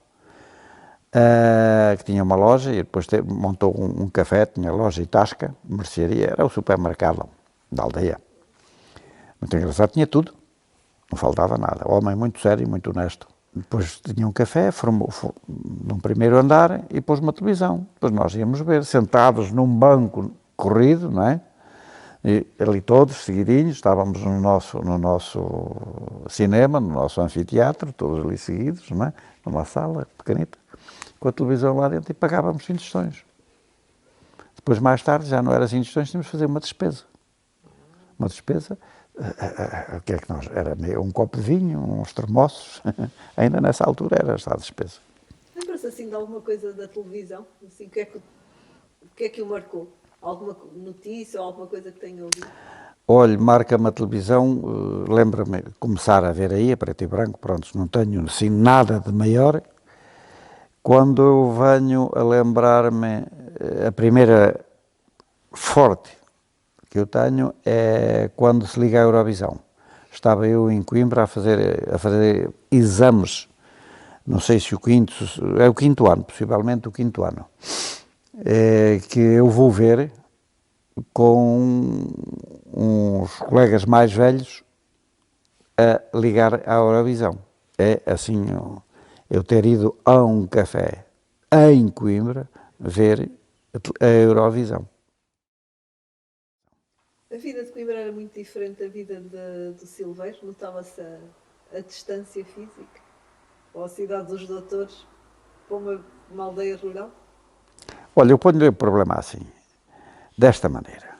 que tinha uma loja e depois montou um café, tinha loja e tasca, mercearia, era o supermercado da aldeia. Muito engraçado, tinha tudo, não faltava nada. Homem muito sério e muito honesto. Depois tinha um café, num primeiro andar e pôs uma televisão. Depois nós íamos ver, sentados num banco corrido, não é? E ali todos, seguidinhos, estávamos no nosso cinema, no nosso anfiteatro, todos ali seguidos, não é? Numa sala pequenita, com a televisão lá dentro e pagávamos indexões. Depois, mais tarde, já não era assim indexões, tínhamos de fazer uma despesa. Uma despesa, o que é que nós? Era um copo de vinho, uns termossos, ainda nessa altura era esta a despesa. Lembra-se assim de alguma coisa da televisão? Assim, o que é que o marcou? Alguma notícia ou alguma coisa que tenha ouvido? Olha, marca-me a televisão, lembra-me começar a ver aí, a preto e branco, pronto, não tenho assim nada de maior. Quando eu venho a lembrar-me, a primeira forte que eu tenho é quando se liga à Eurovisão. Estava eu em Coimbra a fazer exames, não sei se é o quinto ano, possivelmente o quinto ano, que eu vou ver com uns colegas mais velhos a ligar à Eurovisão. É assim, eu ter ido a um café em Coimbra ver a Eurovisão. A vida de Coimbra era muito diferente da vida do Silveiro? Notava-se a distância física? Ou a cidade dos doutores, uma aldeia rural? Olha, eu ponho-lhe o problema assim, desta maneira.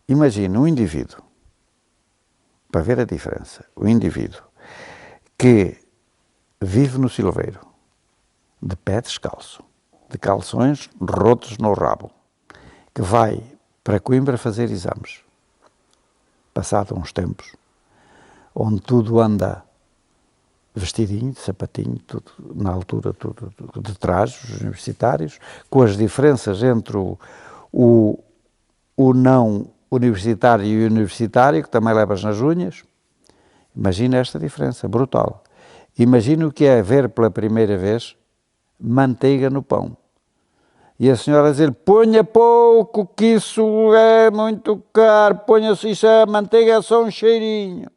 Imagina um indivíduo, para ver a diferença, o indivíduo que vive no Silveiro, de pé descalço, de calções rotos no rabo, que vai para Coimbra fazer exames, passado uns tempos, onde tudo anda vestidinho, de sapatinho, tudo, na altura tudo de trás, os universitários, com as diferenças entre o não universitário e o universitário, que também levas nas unhas. Imagina esta diferença, brutal. Imagina o que é ver pela primeira vez manteiga no pão. E a senhora dizer, ponha pouco, que isso é muito caro, ponha-se isso, a manteiga é só um cheirinho.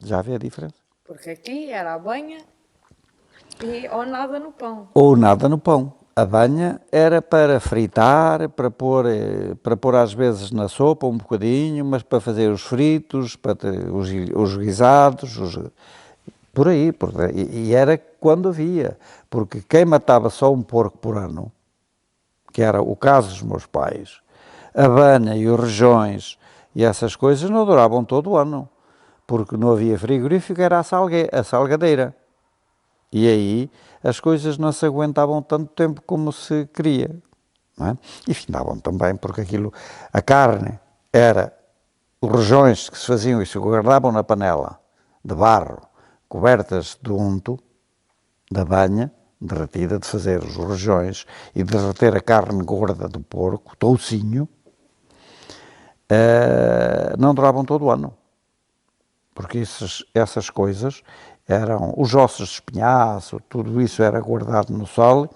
Já vê a diferença? Porque aqui era a banha ou nada no pão. Ou nada no pão. A banha era para fritar, para pôr às vezes na sopa um bocadinho, mas para fazer os fritos, para ter os guisados, por aí. E era quando havia. Porque quem matava só um porco por ano, que era o caso dos meus pais, a banha e os rejões e essas coisas não duravam todo o ano. Porque não havia frigorífico, era a salgadeira. E aí as coisas não se aguentavam tanto tempo como se queria. Não é? E findavam também, porque aquilo, a carne era os rojões que se faziam e se guardavam na panela de barro, cobertas de unto, da banha, derretida, de fazer os rojões e de derreter a carne gorda do porco, toucinho, não duravam todo o ano. Porque essas coisas eram os ossos de espinhaço, tudo isso era guardado no sol,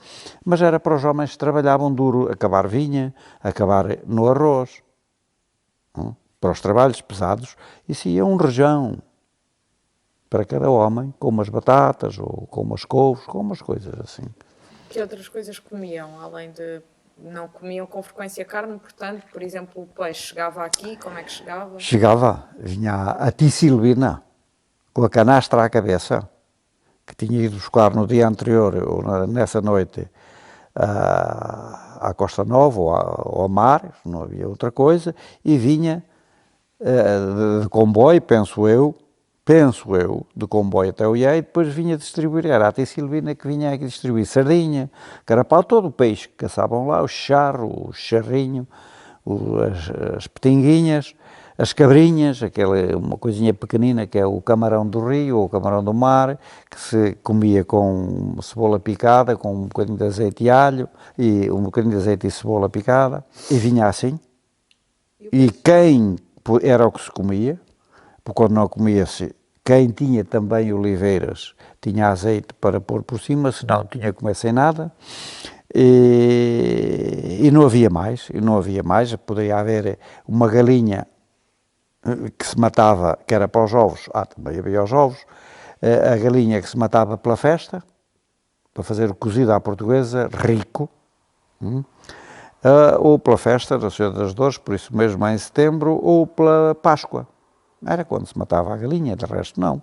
mas era para os homens que trabalhavam duro, acabar vinha, acabar no arroz, para os trabalhos pesados, isso ia um rejão para cada homem, com umas batatas, ou com umas couves, com umas coisas assim. Que outras coisas comiam, além de... Não comiam com frequência carne, portanto, por exemplo, o peixe chegava aqui, como é que chegava? Chegava, vinha a tia Silvina, com a canastra à cabeça, que tinha ido buscar no dia anterior, ou nessa noite, à Costa Nova, ou ao mar, não havia outra coisa, e vinha de comboio, penso eu, de comboio até o IE, e depois vinha distribuir, era a tia Silvina que vinha aqui distribuir sardinha, carapau, todo o peixe que caçavam lá, o charro, o charrinho, as petinguinhas, as cabrinhas, uma coisinha pequenina que é o camarão do rio ou o camarão do mar, que se comia com cebola picada, com um bocadinho de azeite e alho, e um bocadinho de azeite e cebola picada, e vinha assim. E quem era o que se comia, porque quando não comia-se, quem tinha também oliveiras tinha azeite para pôr por cima, senão tinha que comer sem nada. E não havia mais, poderia haver uma galinha que se matava, que era para os ovos, também havia os ovos, a galinha que se matava pela festa, para fazer o cozido à portuguesa, rico, ou pela festa da Senhora das Dores, por isso mesmo em setembro, ou pela Páscoa. Era quando se matava a galinha, de resto não.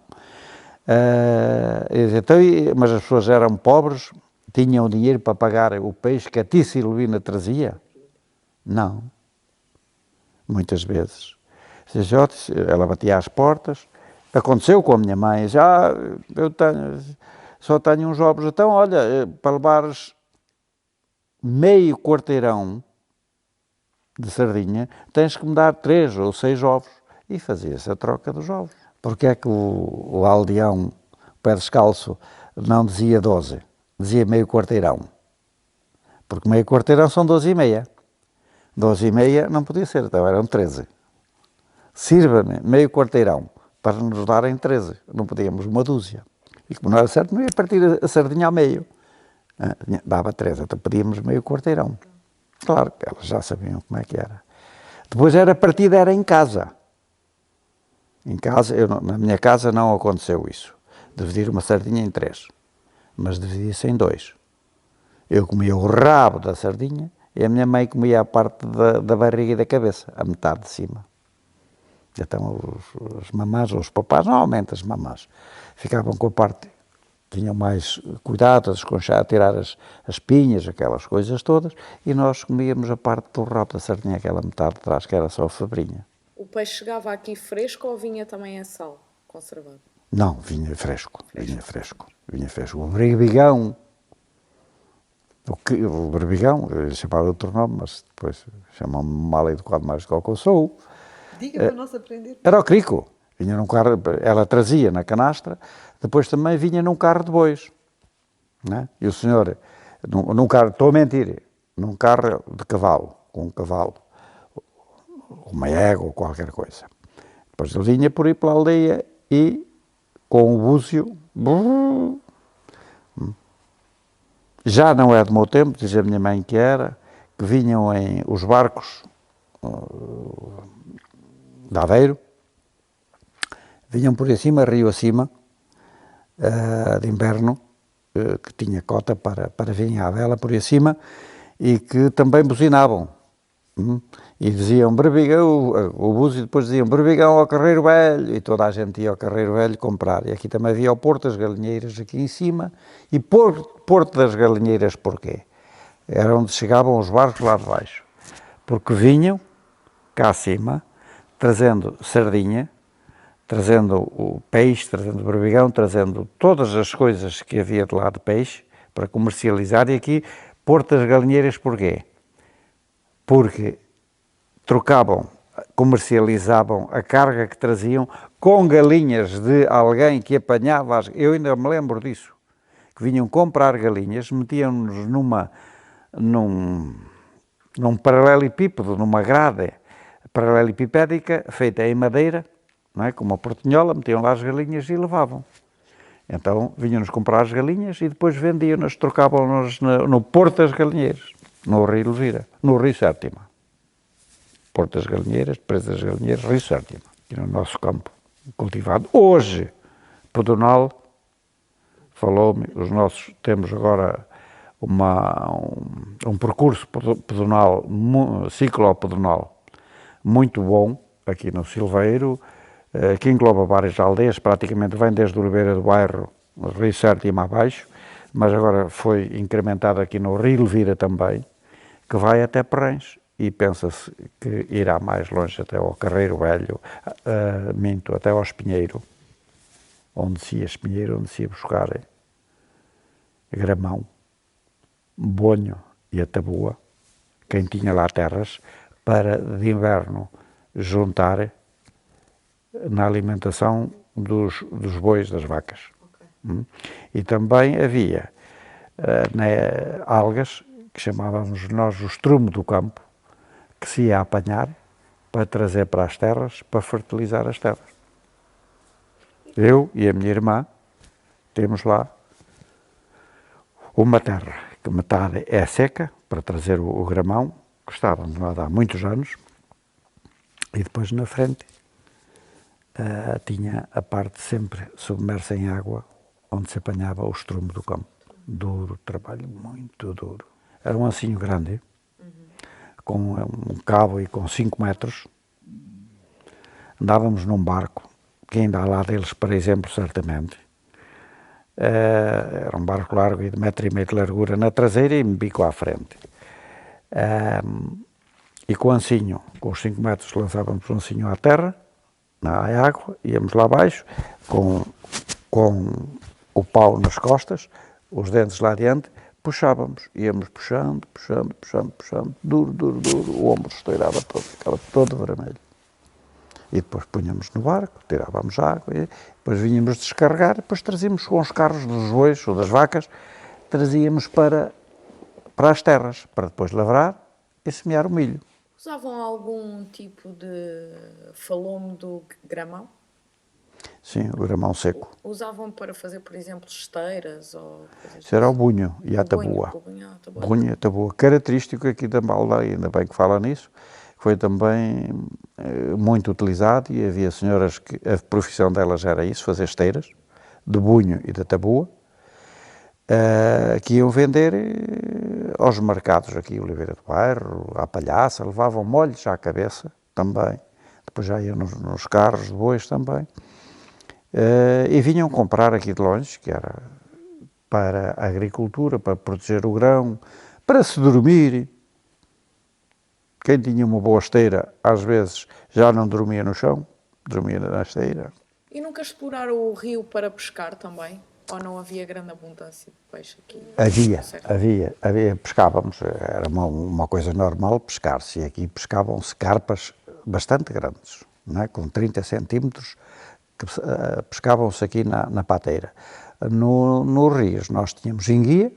Então, mas as pessoas eram pobres, tinham dinheiro para pagar o peixe que a tia Silvina trazia? Não. Muitas vezes. Ela batia às portas. Aconteceu com a minha mãe. Eu só tenho uns ovos. Então, olha, para levares meio quarteirão de sardinha, tens que me dar 3 ou 6 ovos. E fazia-se a troca dos ovos. Porque é que o aldeão, o pé descalço, não dizia 12? Dizia meio quarteirão. Porque meio quarteirão são 12,5. 12,5 não podia ser, então eram 13. Sirva-me meio quarteirão para nos darem 13. Não podíamos uma dúzia. E como não era certo, não ia partir a sardinha ao meio. Dava 13, então pedíamos meio quarteirão. Claro que elas já sabiam como é que era. Depois era partida, era em casa. Em casa, na minha casa não aconteceu isso. Dividir uma sardinha em 3. Mas dividia-se em 2. Eu comia o rabo da sardinha e a minha mãe comia a parte da barriga e da cabeça, a metade de cima. Então os mamás ou os papás, normalmente as mamás, ficavam com a parte tinham mais cuidado a desconchar, a tirar as pinhas, aquelas coisas todas, e nós comíamos a parte do rabo da sardinha, aquela metade de trás, que era só a fabrinha. O peixe chegava aqui fresco ou vinha também a sal, conservado? Não, vinha fresco. O berbigão, o berbigão, eu chamava outro nome, mas depois chamam-me mal educado mais do que eu sou. Diga para nós aprender. Era o crico. Vinha num carro, ela trazia na canastra, depois também vinha num carro de bois. Né? E o senhor, num carro, estou a mentir, num carro de cavalo, com um cavalo, uma égua ou qualquer coisa. Depois ele vinha por aí pela aldeia e com o búzio, já não é do meu tempo, diz a minha mãe que era, que vinham os barcos de Aveiro, vinham por aí acima, rio acima, de inverno, que tinha cota para virem à vela por aí acima, e que também buzinavam. E diziam Berbigão, o búzio depois diziam Berbigão ao Carreiro Velho, e toda a gente ia ao Carreiro Velho comprar. E aqui também havia o Porto das Galinheiras aqui em cima. E Porto das Galinheiras porquê? Era onde chegavam os barcos lá de baixo. Porque vinham cá acima, trazendo sardinha, trazendo o peixe, trazendo o berbigão, trazendo todas as coisas que havia de lá de peixe para comercializar. E aqui Porto das Galinheiras porquê? Porque trocavam, comercializavam a carga que traziam com galinhas de alguém que apanhava, eu ainda me lembro disso, que vinham comprar galinhas, metiam-nos num paralelepípedo, numa grade paralelepipédica feita em madeira, não é? Com uma portinhola, metiam lá as galinhas e levavam. Então vinham-nos comprar as galinhas e depois vendiam-nas, trocavam-nas no Porto das Galinheiras, no Rio Levira, no Rio Sétima. Porto das Galinheiras, Presa das Galinheiras, Rio Sétima, aqui no nosso campo cultivado. Hoje, Pedonal, falou-me, temos agora um percurso pedonal, ciclopedonal, muito bom, aqui no Silveiro, que engloba várias aldeias, praticamente vem desde Oliveira do Bairro, Rio Sétima abaixo, mas agora foi incrementado aqui no Rio Levira também, que vai até Perrens. E pensa-se que irá mais longe até ao Carreiro Velho, até ao Espinheiro, onde se ia buscar gramão, bonho e a taboa, quem tinha lá terras, para de inverno juntar na alimentação dos bois, das vacas. Okay. E também havia algas, que chamávamos nós o estrume do campo, que se ia apanhar para trazer para as terras, para fertilizar as terras. Eu e a minha irmã temos lá uma terra, que metade é seca, para trazer o gramão, que estávamos lá há muitos anos, e depois na frente tinha a parte sempre submersa em água, onde se apanhava o estrume do campo. Duro, trabalho muito duro. Era um ancinho grande, com um cabo e com 5 metros, andávamos num barco, que ainda há lá deles, por exemplo, certamente. Era um barco largo e de 1,5 metro de largura na traseira e bico à frente. E com o ancinho, com os 5 metros, lançávamos o ancinho à terra, na água, íamos lá abaixo, com o pau nas costas, os dentes lá adiante, puxávamos, íamos puxando, duro, o ombro estourava todo, ficava todo vermelho. E depois punhamos no barco, tirávamos água, e depois vínhamos descarregar, depois trazíamos com os carros dos bois ou das vacas, trazíamos para as terras, para depois lavrar e semear o milho. Usavam algum tipo de falome do gramão? Sim, o gramão seco. Usavam para fazer, por exemplo, esteiras ou coisas Isso era o bunho e a taboa. Bunho e a taboa. Característico aqui da aldeia, ainda bem que fala nisso, foi também muito utilizado e havia senhoras que a profissão delas era isso, fazer esteiras, de bunho e da taboa, que iam vender aos mercados aqui, Oliveira do Bairro, à Palhaça, levavam molhos à cabeça também, depois já iam nos carros de bois também, e vinham comprar aqui de longe, que era para a agricultura, para proteger o grão, para se dormir. Quem tinha uma boa esteira, às vezes, já não dormia no chão, dormia na esteira. E nunca exploraram o rio para pescar também? Ou não havia grande abundância de peixe aqui? Havia, pescávamos, era uma coisa normal pescar-se, e aqui pescavam-se carpas bastante grandes, não é? Com 30 centímetros, que pescavam-se aqui na pateira. No rios nós tínhamos enguia,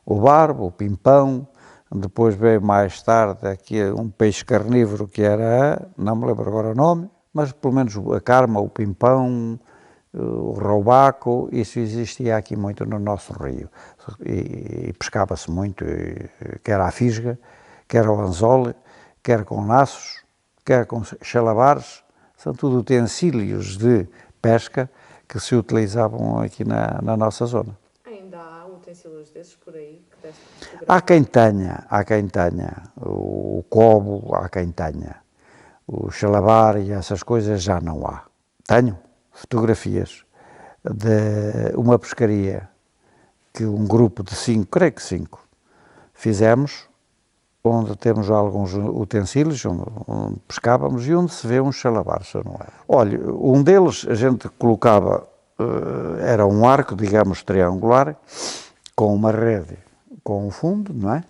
o barbo, o pimpão, depois veio mais tarde aqui um peixe carnívoro que era, não me lembro agora o nome, mas pelo menos a carma, o pimpão, o roubaco, isso existia aqui muito no nosso rio. E pescava-se muito, quer à fisga, quer ao anzol, quer com laços, quer com xalabares, são tudo utensílios de pesca que se utilizavam aqui na nossa zona. Ainda há utensílios desses por aí que desse Há quem tenha, o cobo, há quem tenha, o xalabar e essas coisas já não há. Tenho fotografias de uma pescaria que um grupo de 5, creio que 5, fizemos, onde temos alguns utensílios, onde pescávamos e onde se vê um xalabar, se não é. Olha, um deles a gente colocava, era um arco, digamos, triangular, com uma rede com um fundo, não é?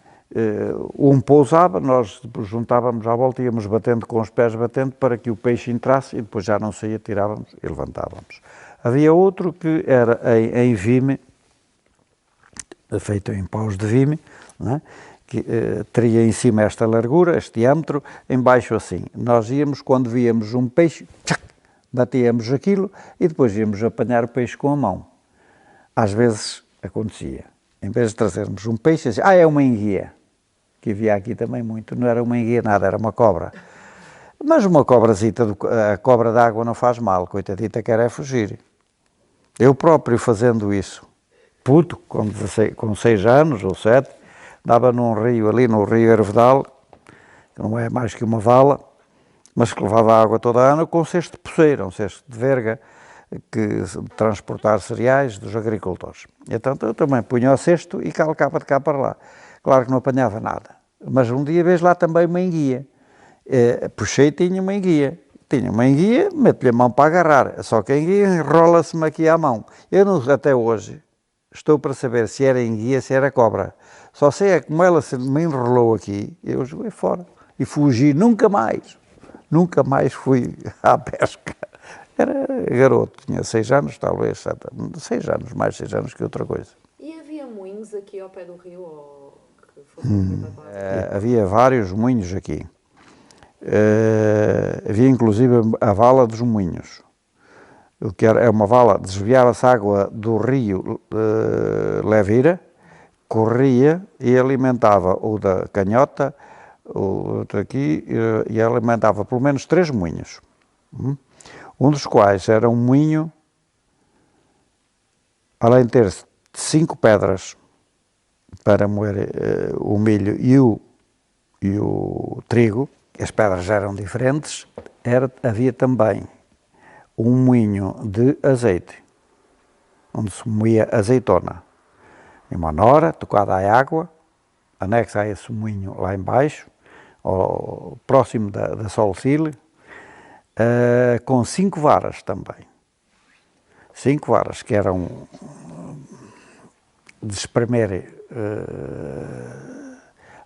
Um pousava, nós juntávamos à volta e íamos batendo com os pés, batendo para que o peixe entrasse e depois já não saía, tirávamos e levantávamos. Havia outro que era em vime, feito em paus de vime, não é? Que teria em cima esta largura, este diâmetro, em baixo assim. Nós íamos, quando víamos um peixe, tchac, batíamos aquilo e depois íamos apanhar o peixe com a mão. Às vezes acontecia. Em vez de trazermos um peixe, assim, é uma enguia, que havia aqui também muito, não era uma enguia nada, era uma cobra. Mas uma cobrazita, a cobra d'água não faz mal, coitadita, quer é fugir. Eu próprio fazendo isso, puto, com 6 anos ou 7, dava num rio ali, no rio Hervedal, que não é mais que uma vala, mas que levava água toda a ano, com um cesto de poceira, um cesto de verga, de transportar cereais dos agricultores. Então eu também punha o cesto e calcava de cá para lá. Claro que não apanhava nada, mas um dia vejo lá também uma enguia. Puxei e tinha uma enguia. Meto-lhe a mão para agarrar, só que a enguia enrola-se-me aqui à mão. Eu não, até hoje estou para saber se era enguia, se era cobra. Só sei é como ela se me enrolou aqui, eu joguei fora e fugi, nunca mais fui à pesca. Era garoto, tinha 6 anos, talvez, 7, 6 anos, mais 6 anos que outra coisa. E havia moinhos aqui ao pé do rio? Ou que fossem Havia vários moinhos aqui. Havia inclusive a vala dos moinhos. O que é uma vala, desviava-se água do rio Levira, corria e alimentava o da Canhota, o outro aqui, e alimentava pelo menos 3 moinhos. Um dos quais era um moinho, além de ter 5 pedras para moer o milho e o trigo, as pedras eram diferentes, havia também um moinho de azeite, onde se moía azeitona. Em uma nora, tocada à água, anexa a esse moinho lá embaixo, próximo da Solcile, com 5 varas também. 5 varas que eram de espremer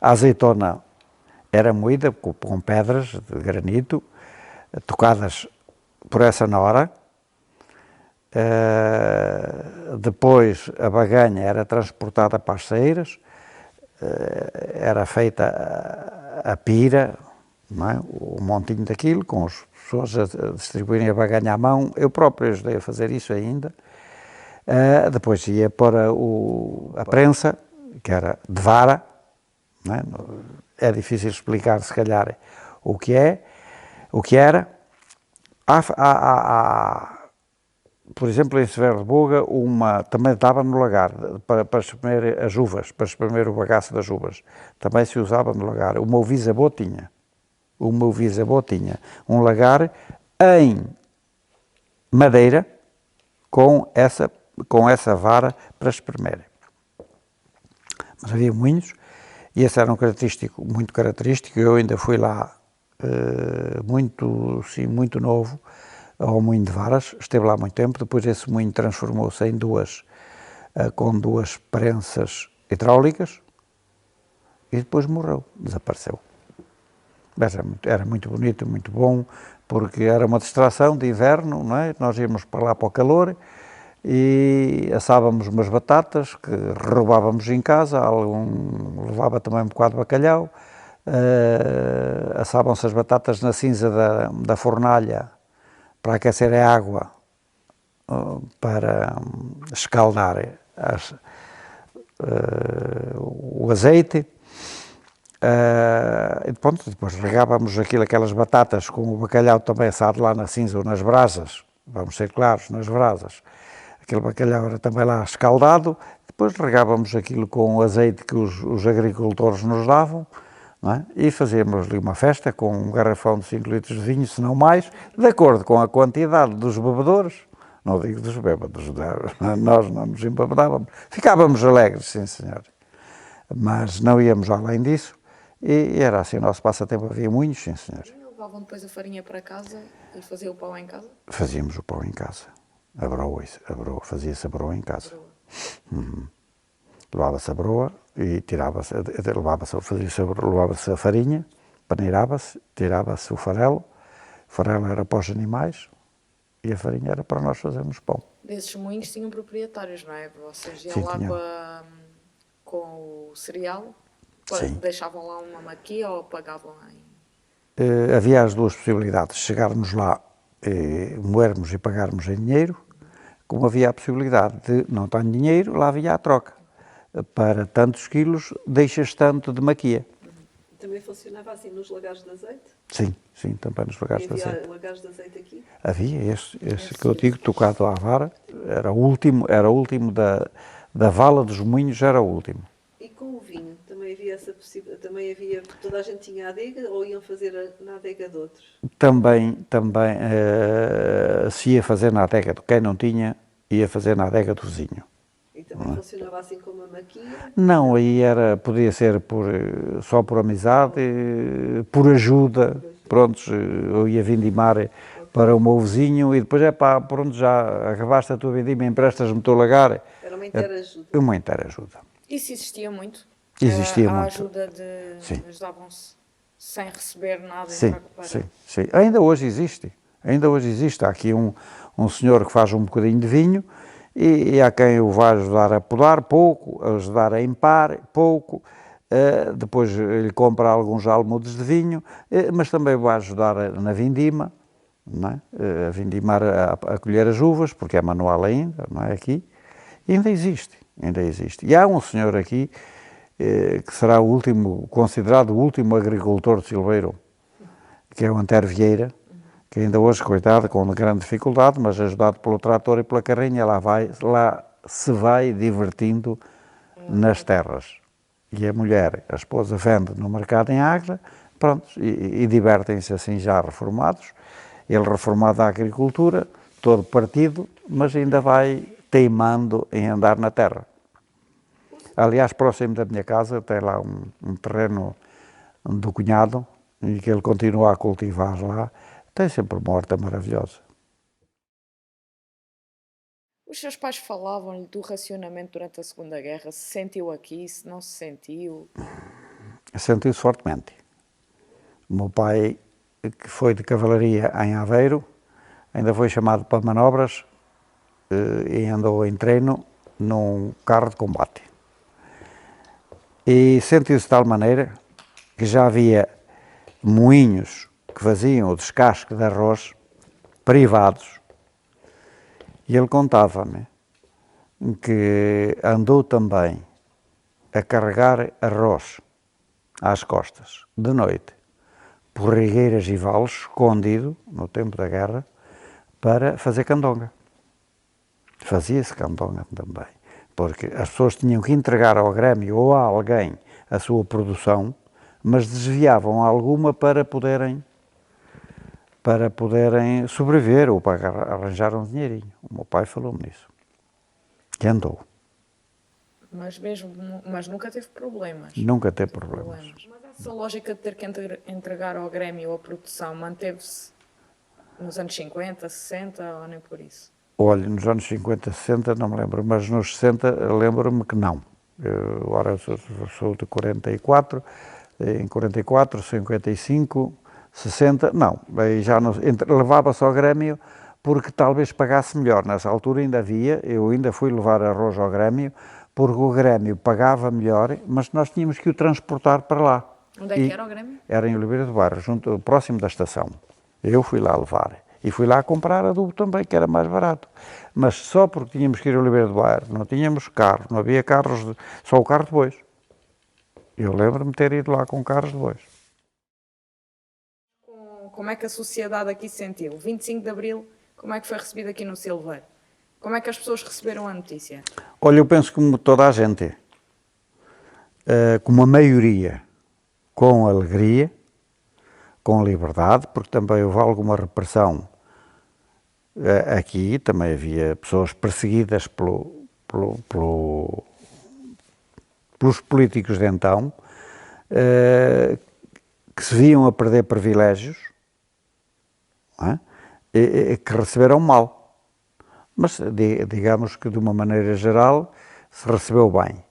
a azeitona, era moída com pedras de granito, tocadas por essa nora. Depois a baganha era transportada para as ceiras, era feita a pira, não é? O montinho daquilo, com as pessoas a distribuírem a baganha à mão. Eu próprio ajudei a fazer isso ainda. Depois ia para a prensa, que era de vara, não é? É difícil explicar, se calhar, o que era. Por exemplo, em Severo de Boga, também dava no lagar, para espremer as uvas, para espremer o bagaço das uvas. Também se usava no lagar. O meu bisavô tinha um lagar em madeira com essa com essa vara para espremer. Mas havia moinhos, e esse era muito característico. Eu ainda fui lá muito novo, ao moinho de varas, esteve lá muito tempo. Depois esse moinho transformou-se em com duas prensas hidráulicas, e depois morreu, desapareceu. Mas era muito bonito, muito bom, porque era uma distração de inverno, não é? Nós íamos para lá para o calor e assávamos umas batatas que roubávamos em casa, levava também um bocado de bacalhau, assavam-se as batatas na cinza da fornalha para aquecer a água, para escaldar o azeite. E pronto, depois regávamos aquelas batatas com o bacalhau também assado lá na cinza ou nas brasas, vamos ser claros, nas brasas. Aquele bacalhau era também lá escaldado, depois regávamos aquilo com o azeite que os agricultores nos davam, não é? E fazíamos ali uma festa com um garrafão de 5 litros de vinho, se não mais, de acordo com a quantidade dos bebedores. Não digo dos bêbados, nós não nos embebedávamos, ficávamos alegres, sim senhor, mas não íamos além disso. E era assim o nosso passatempo. Havia moinhos, sim senhor. E levavam depois a farinha para casa e faziam o pão em casa? Fazíamos o pão em casa. Fazia-se a broa em casa. Levava-se a broa e levava-se a farinha, paneirava-se, tirava-se o farelo. O farelo era para os animais e a farinha era para nós fazermos pão. Desses moinhos tinham proprietários, não é? Vocês iam Sim, lá tinham. com o cereal, Sim. deixavam lá uma maquia ou pagavam em... Havia as duas possibilidades, chegarmos lá, moermos e pagarmos em dinheiro, como havia a possibilidade de não tenho dinheiro, lá havia a troca. Para tantos quilos, deixas tanto de maquia. Também funcionava assim nos lagares de azeite? Sim, também nos lagares de azeite. Havia lagares de azeite aqui? Havia esse que eu digo, tocado à vara, era o último da vala dos moinhos, era o último. E com o vinho, também havia essa possibilidade, toda a gente tinha adega ou iam fazer na adega de outros? Também se ia fazer na adega de quem não tinha, ia fazer na adega do vizinho. E também funcionava assim como a maquia? Não, aí podia ser só por amizade, por ajuda. Prontos, eu ia vindimar para o meu vizinho e depois pronto, já acabaste a tua vindima, emprestas-me o teu lagar. Era uma inteira ajuda. Uma inteira ajuda. Isso existia muito? Existia a muito. ajuda de... Sim. Ajudavam-se sem receber nada em Sim, troca para... sim. Ainda hoje existe. Há aqui um senhor que faz um bocadinho de vinho e há quem o vai ajudar a podar pouco, ajudar a empar pouco, depois ele compra alguns almudes de vinho, mas também vai ajudar na vindima, não é? A vindimar, a colher as uvas, porque é manual ainda, não é aqui. E ainda existe. E há um senhor aqui que será considerado o último agricultor de Silveiro, que é o Antero Vieira, que ainda hoje, coitado, com grande dificuldade, mas ajudado pelo trator e pela carrinha, lá se vai divertindo nas terras. E a esposa vende no mercado em Agra, pronto, e divertem-se assim já reformados. Ele reformado da agricultura, todo partido, mas ainda vai teimando em andar na terra. Aliás, próximo da minha casa, tem lá um terreno do cunhado, e que ele continua a cultivar lá, tem sempre uma horta maravilhosa. Os seus pais falavam-lhe do racionamento durante a Segunda Guerra? Se sentiu aqui, se não se sentiu? Sentiu-se fortemente. O meu pai, que foi de cavalaria em Aveiro, ainda foi chamado para manobras e andou em treino num carro de combate. E sentiu-se de tal maneira que já havia moinhos que faziam o descasque de arroz privados. E ele contava-me que andou também a carregar arroz às costas, de noite, por rigueiras e vales, escondido, no tempo da guerra, para fazer candonga. Fazia-se candonga também, porque as pessoas tinham que entregar ao Grêmio ou a alguém a sua produção, mas desviavam alguma para poderem sobreviver ou para arranjar um dinheirinho. O meu pai falou-me nisso. que andou. Mas nunca teve problemas. Nunca teve problemas. Mas essa lógica de ter que entregar ao Grêmio a produção manteve-se nos anos 50, 60 ou nem por isso? Olha, nos anos 50, 60 não me lembro, mas nos 60 lembro-me que não. Eu, agora sou de 44, em 44, 55, 60, não. Aí já não, levava-se ao Grêmio porque talvez pagasse melhor. Nessa altura ainda havia, eu ainda fui levar arroz ao Grêmio, porque o Grêmio pagava melhor, mas nós tínhamos que o transportar para lá. Onde é que era o Grêmio? Era em Oliveira do Bairro, próximo da estação. Eu fui lá levar. E fui lá comprar adubo também, que era mais barato. Mas só porque tínhamos que ir a Oliveira do Bairro, não tínhamos carro, não havia carros, só o carro de bois. Eu lembro-me de ter ido lá com carros de bois. Como é que a sociedade aqui se sentiu? 25 de Abril, como é que foi recebido aqui no Silveiro? Como é que as pessoas receberam a notícia? Olha, eu penso como toda a gente, como a maioria, com alegria, com liberdade, porque também houve alguma repressão aqui, também havia pessoas perseguidas pelos políticos de então, que se viam a perder privilégios, não é? Que receberam mal. Mas digamos que de uma maneira geral se recebeu bem.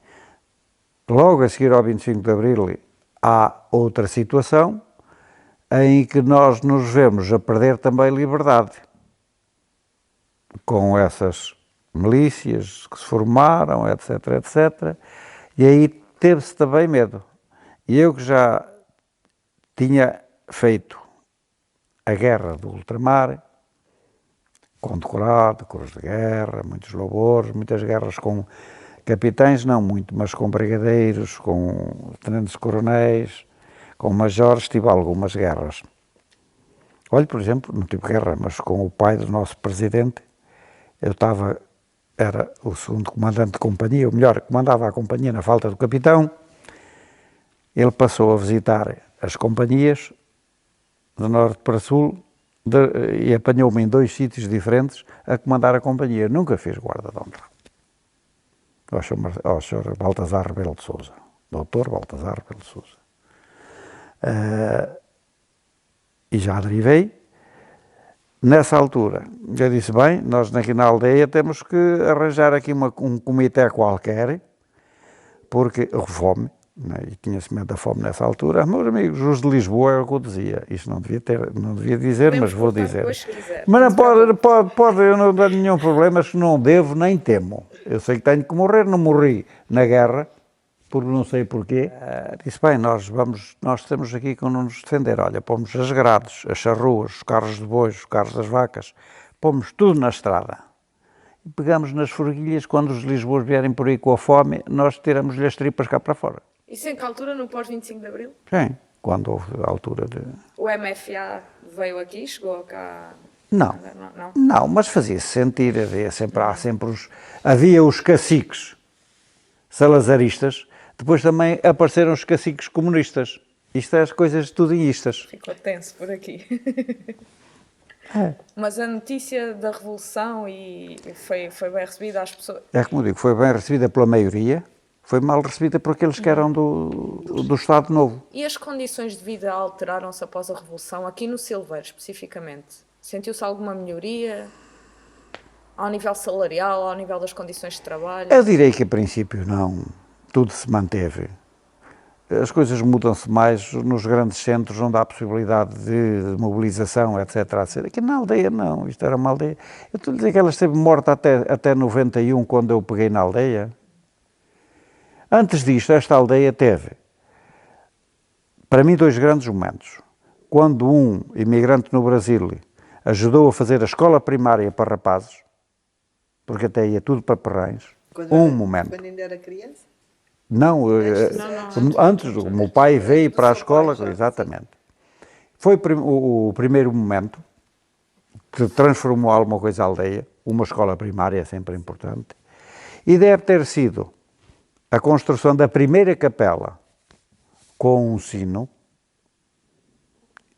Logo a seguir ao 25 de Abril há outra situação em que nós nos vemos a perder também liberdade, com essas milícias que se formaram, etc, etc, e aí teve-se também medo. E eu que já tinha feito a guerra do ultramar, condecorado, cruz de guerra, muitos louvores, muitas guerras com capitães, não muito, mas com brigadeiros, com tenentes-coronéis, com majores, tive algumas guerras. Olha, por exemplo, não tive guerra, mas com o pai do nosso presidente, era o segundo comandante de companhia, ou melhor, comandava a companhia na falta do capitão. Ele passou a visitar as companhias de norte para sul e apanhou-me em 2 sítios diferentes a comandar a companhia. Nunca fiz guarda de honra. Ao Sr. Baltazar Rebelo de Sousa, Dr. Baltazar Rebelo de Sousa. E já derivei. Nessa altura, eu disse, bem, nós aqui na aldeia temos que arranjar aqui um comitê qualquer, porque fome, né? E tinha-se medo da fome nessa altura. Meus amigos, os de Lisboa é o que eu dizia. Isto não devia dizer, Podemos mas vou cortar dizer. depois, se quiser. Mas não pode, eu não tenho nenhum problema, acho que não devo nem temo. Eu sei que tenho que morrer, não morri na guerra, porque não sei porquê. Disse, bem, nós temos aqui que não nos defender. Olha, pomos as grades, as charruas, os carros de bois, os carros das vacas, pomos tudo na estrada. E pegamos nas forquilhas, quando os de Lisboa vierem por aí com a fome, nós tiramos-lhe as tripas cá para fora. Isso em que altura? No pós-25 de Abril? Sim, quando houve a altura de... O MFA veio aqui, chegou cá... Não, Não? não, mas fazia-se sentir, havia os caciques salazaristas, depois também apareceram os caciques comunistas. Isto é as coisas tudinhistas. Ficou tenso por aqui. É. Mas a notícia da Revolução foi bem recebida às pessoas. É como digo, foi bem recebida pela maioria, foi mal recebida por aqueles que eram do Estado Novo. E as condições de vida alteraram-se após a Revolução, aqui no Silveiro especificamente? Sentiu-se alguma melhoria ao nível salarial, ao nível das condições de trabalho? Eu direi que a princípio não, tudo se manteve. As coisas mudam-se mais nos grandes centros, onde há possibilidade de mobilização, etc, etc. Aqui na aldeia não, isto era uma aldeia. Eu estou a dizer que ela esteve morta até 91, quando eu peguei na aldeia. Antes disto, esta aldeia teve, para mim, 2 grandes momentos. Quando um imigrante no Brasil ajudou a fazer a escola primária para rapazes, porque até ia tudo para perrães, momento. Quando ainda era criança? Não, antes o meu pai veio para a escola, exatamente. Foi o primeiro momento que transformou alguma coisa a aldeia, uma escola primária é sempre importante, e deve ter sido a construção da primeira capela com um sino,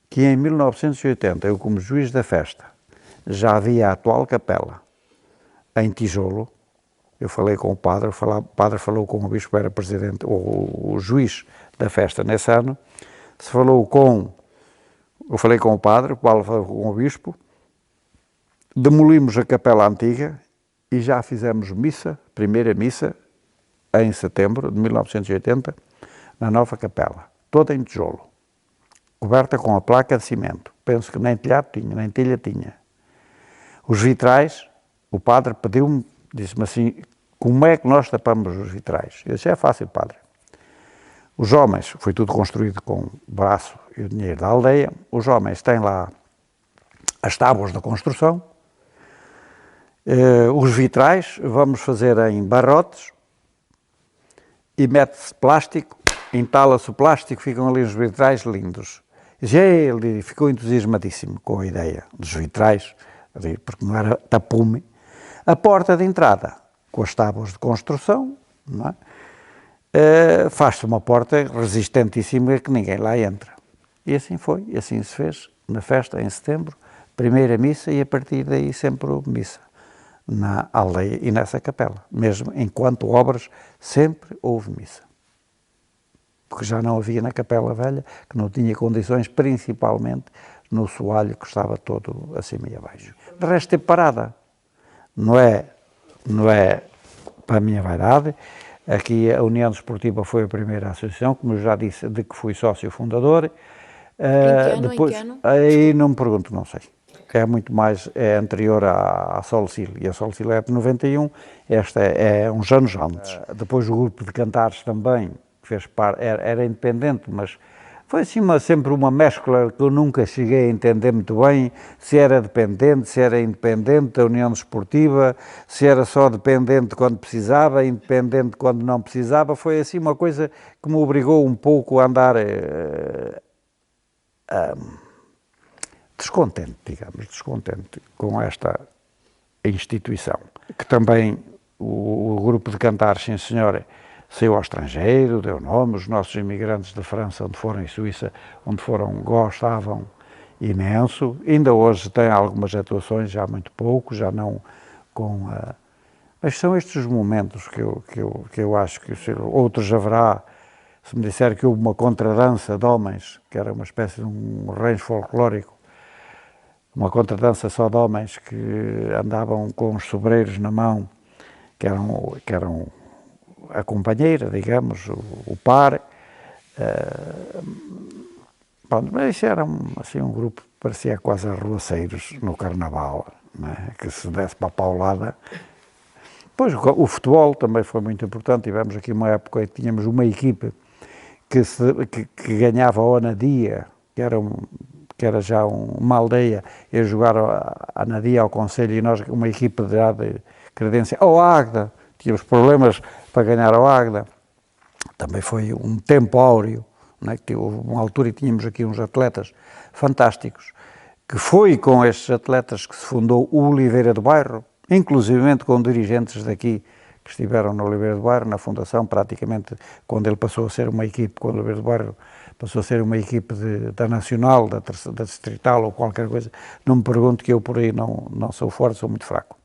que em 1980, eu como juiz da festa, já havia a atual capela em tijolo, Eu falei com o padre, o padre falou com o bispo, era presidente, o juiz da festa nesse ano. Eu falei com o padre, o qual falou com o bispo, demolimos a capela antiga e já fizemos missa, primeira missa, em setembro de 1980, na nova capela, toda em tijolo, coberta com a placa de cimento. Penso que nem telhado tinha, nem telha tinha. Os vitrais, o padre pediu-me, disse-me assim, como é que nós tapamos os vitrais? Eu disse, é fácil, padre. Os homens, foi tudo construído com o braço e o dinheiro da aldeia, os homens têm lá as tábuas da construção, os vitrais vamos fazer em barrotes e mete-se plástico, entala-se o plástico, ficam ali os vitrais lindos. E ele ficou entusiasmadíssimo com a ideia dos vitrais, porque não era tapume. A porta de entrada, com as tábuas de construção, não é? Faz-se uma porta resistentíssima que ninguém lá entra. E assim foi, e assim se fez, na festa em setembro, primeira missa e a partir daí sempre houve missa na aldeia e nessa capela. Mesmo enquanto obras, sempre houve missa. Porque já não havia na Capela Velha, que não tinha condições, principalmente no soalho que estava todo acima e abaixo. De resto, teve parada. Não é para a minha vaidade. Aqui a União Desportiva foi a primeira associação, como eu já disse, de que fui sócio fundador. Em que ano? Aí não me pergunto, não sei. É muito mais, é anterior à Solcil, e a Solcil é de 91, esta é uns anos antes. Depois o grupo de cantares também, que fez parte, era independente, mas foi assim sempre uma mescla que eu nunca cheguei a entender muito bem, se era dependente, se era independente da União Desportiva, se era só dependente quando precisava, independente quando não precisava. Foi assim uma coisa que me obrigou um pouco a andar descontente com esta instituição. Que também o grupo de cantares, sim senhora, saiu ao estrangeiro, deu nome, os nossos imigrantes de França, onde foram, em Suíça, onde foram, gostavam imenso. Ainda hoje tem algumas atuações, já muito pouco, já não com a... Mas são estes os momentos que eu acho que outros haverá. Se me disser que houve uma contradança de homens, que era uma espécie de um rancho folclórico, uma contradança só de homens que andavam com os sobreiros na mão, que eram a companheira, digamos, o par. Pronto, mas isso era assim, um grupo que parecia quase arruaceiros no carnaval, não é? Que se desse para a paulada. Depois o futebol também foi muito importante. Tivemos aqui uma época em que tínhamos uma equipe que ganhava a Onadia, que era já uma aldeia, ia jogar a Anadia ao Conselho, e nós, uma equipe de credência, ao Águeda, tínhamos problemas para ganhar ao Águeda. Também foi um tempo áureo, não é? Que houve uma altura e tínhamos aqui uns atletas fantásticos, que foi com estes atletas que se fundou o Oliveira do Bairro, inclusivamente com dirigentes daqui que estiveram no Oliveira do Bairro, na fundação, praticamente, quando ele passou a ser uma equipe, quando o Oliveira do Bairro passou a ser uma equipe da Nacional, da Distrital ou qualquer coisa. Não me pergunto, que eu por aí não sou forte, sou muito fraco.